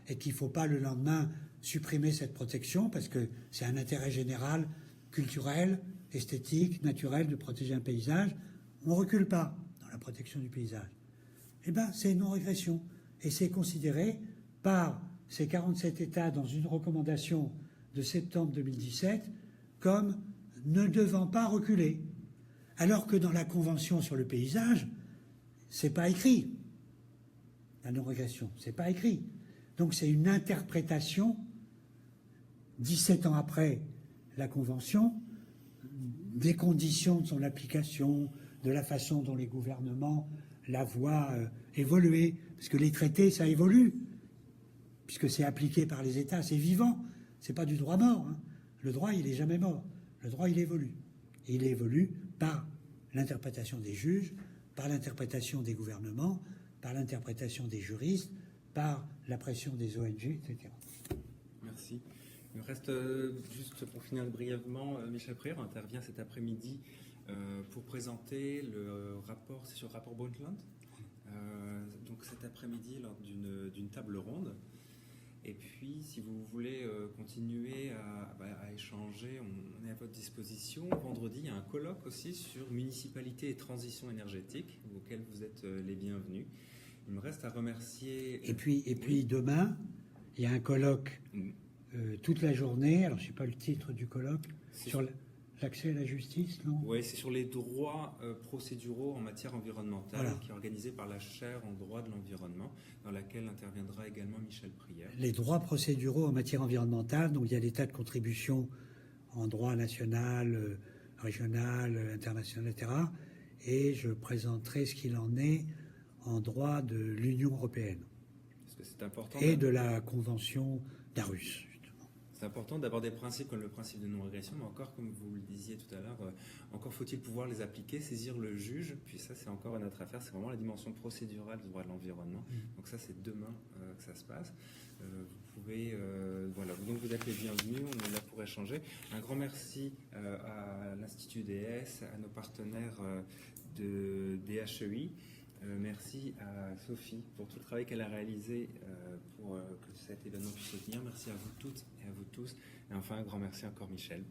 et qu'il ne faut pas le lendemain supprimer cette protection parce que c'est un intérêt général, culturel, esthétique, naturel de protéger un paysage, on ne recule pas dans la protection du paysage. Eh bien, c'est une non-régression. Et c'est considéré par ces 47 États dans une recommandation de septembre 2017 comme ne devant pas reculer. Alors que dans la Convention sur le paysage, c'est pas écrit. La non-régression, c'est pas écrit. Donc c'est une interprétation, 17 ans après la Convention, des conditions de son application, de la façon dont les gouvernements la voient évoluer. Parce que les traités, ça évolue, puisque c'est appliqué par les États, c'est vivant. C'est pas du droit mort. Hein. Le droit, il n'est jamais mort. Le droit, il évolue. Et il évolue par l'interprétation des juges, par l'interprétation des gouvernements, par l'interprétation des juristes, par la pression des ONG, etc. Merci. Il me reste, juste pour finir brièvement, Michel Prieur intervient cet après-midi pour présenter le rapport, c'est sur le rapport Brundtland, donc cet après-midi lors d'une table ronde. Et puis, si vous voulez continuer à échanger, on est à votre disposition. Vendredi, il y a un colloque aussi sur municipalité et transition énergétique, auquel vous êtes les bienvenus. Il me reste à remercier... Et puis demain, il y a un colloque toute la journée. Alors, je ne sais pas le titre du colloque. Sur l'accès à la justice, non? Oui, c'est sur les droits procéduraux en matière environnementale, voilà, qui est organisé par la chaire en droit de l'environnement, dans laquelle interviendra également Michel Prieur. Les droits procéduraux en matière environnementale, donc il y a des tas de contributions en droit national, régional, international, etc. Et je présenterai ce qu'il en est en droit de l'Union européenne. Parce que c'est important. Et de la Convention d'Aarhus. C'est important d'avoir des principes comme le principe de non-régression, mais encore, comme vous le disiez tout à l'heure, encore faut-il pouvoir les appliquer, saisir le juge, puis ça c'est encore une autre affaire, c'est vraiment la dimension procédurale du droit de l'environnement. Donc ça c'est demain que ça se passe. Vous pouvez, voilà, donc vous êtes les bienvenus, on est là pour échanger. Un grand merci à l'Institut DS, à nos partenaires de DHEI. Merci à Sophie pour tout le travail qu'elle a réalisé pour que cet événement puisse se tenir. Merci à vous toutes et à vous tous. Et enfin, un grand merci encore Michel.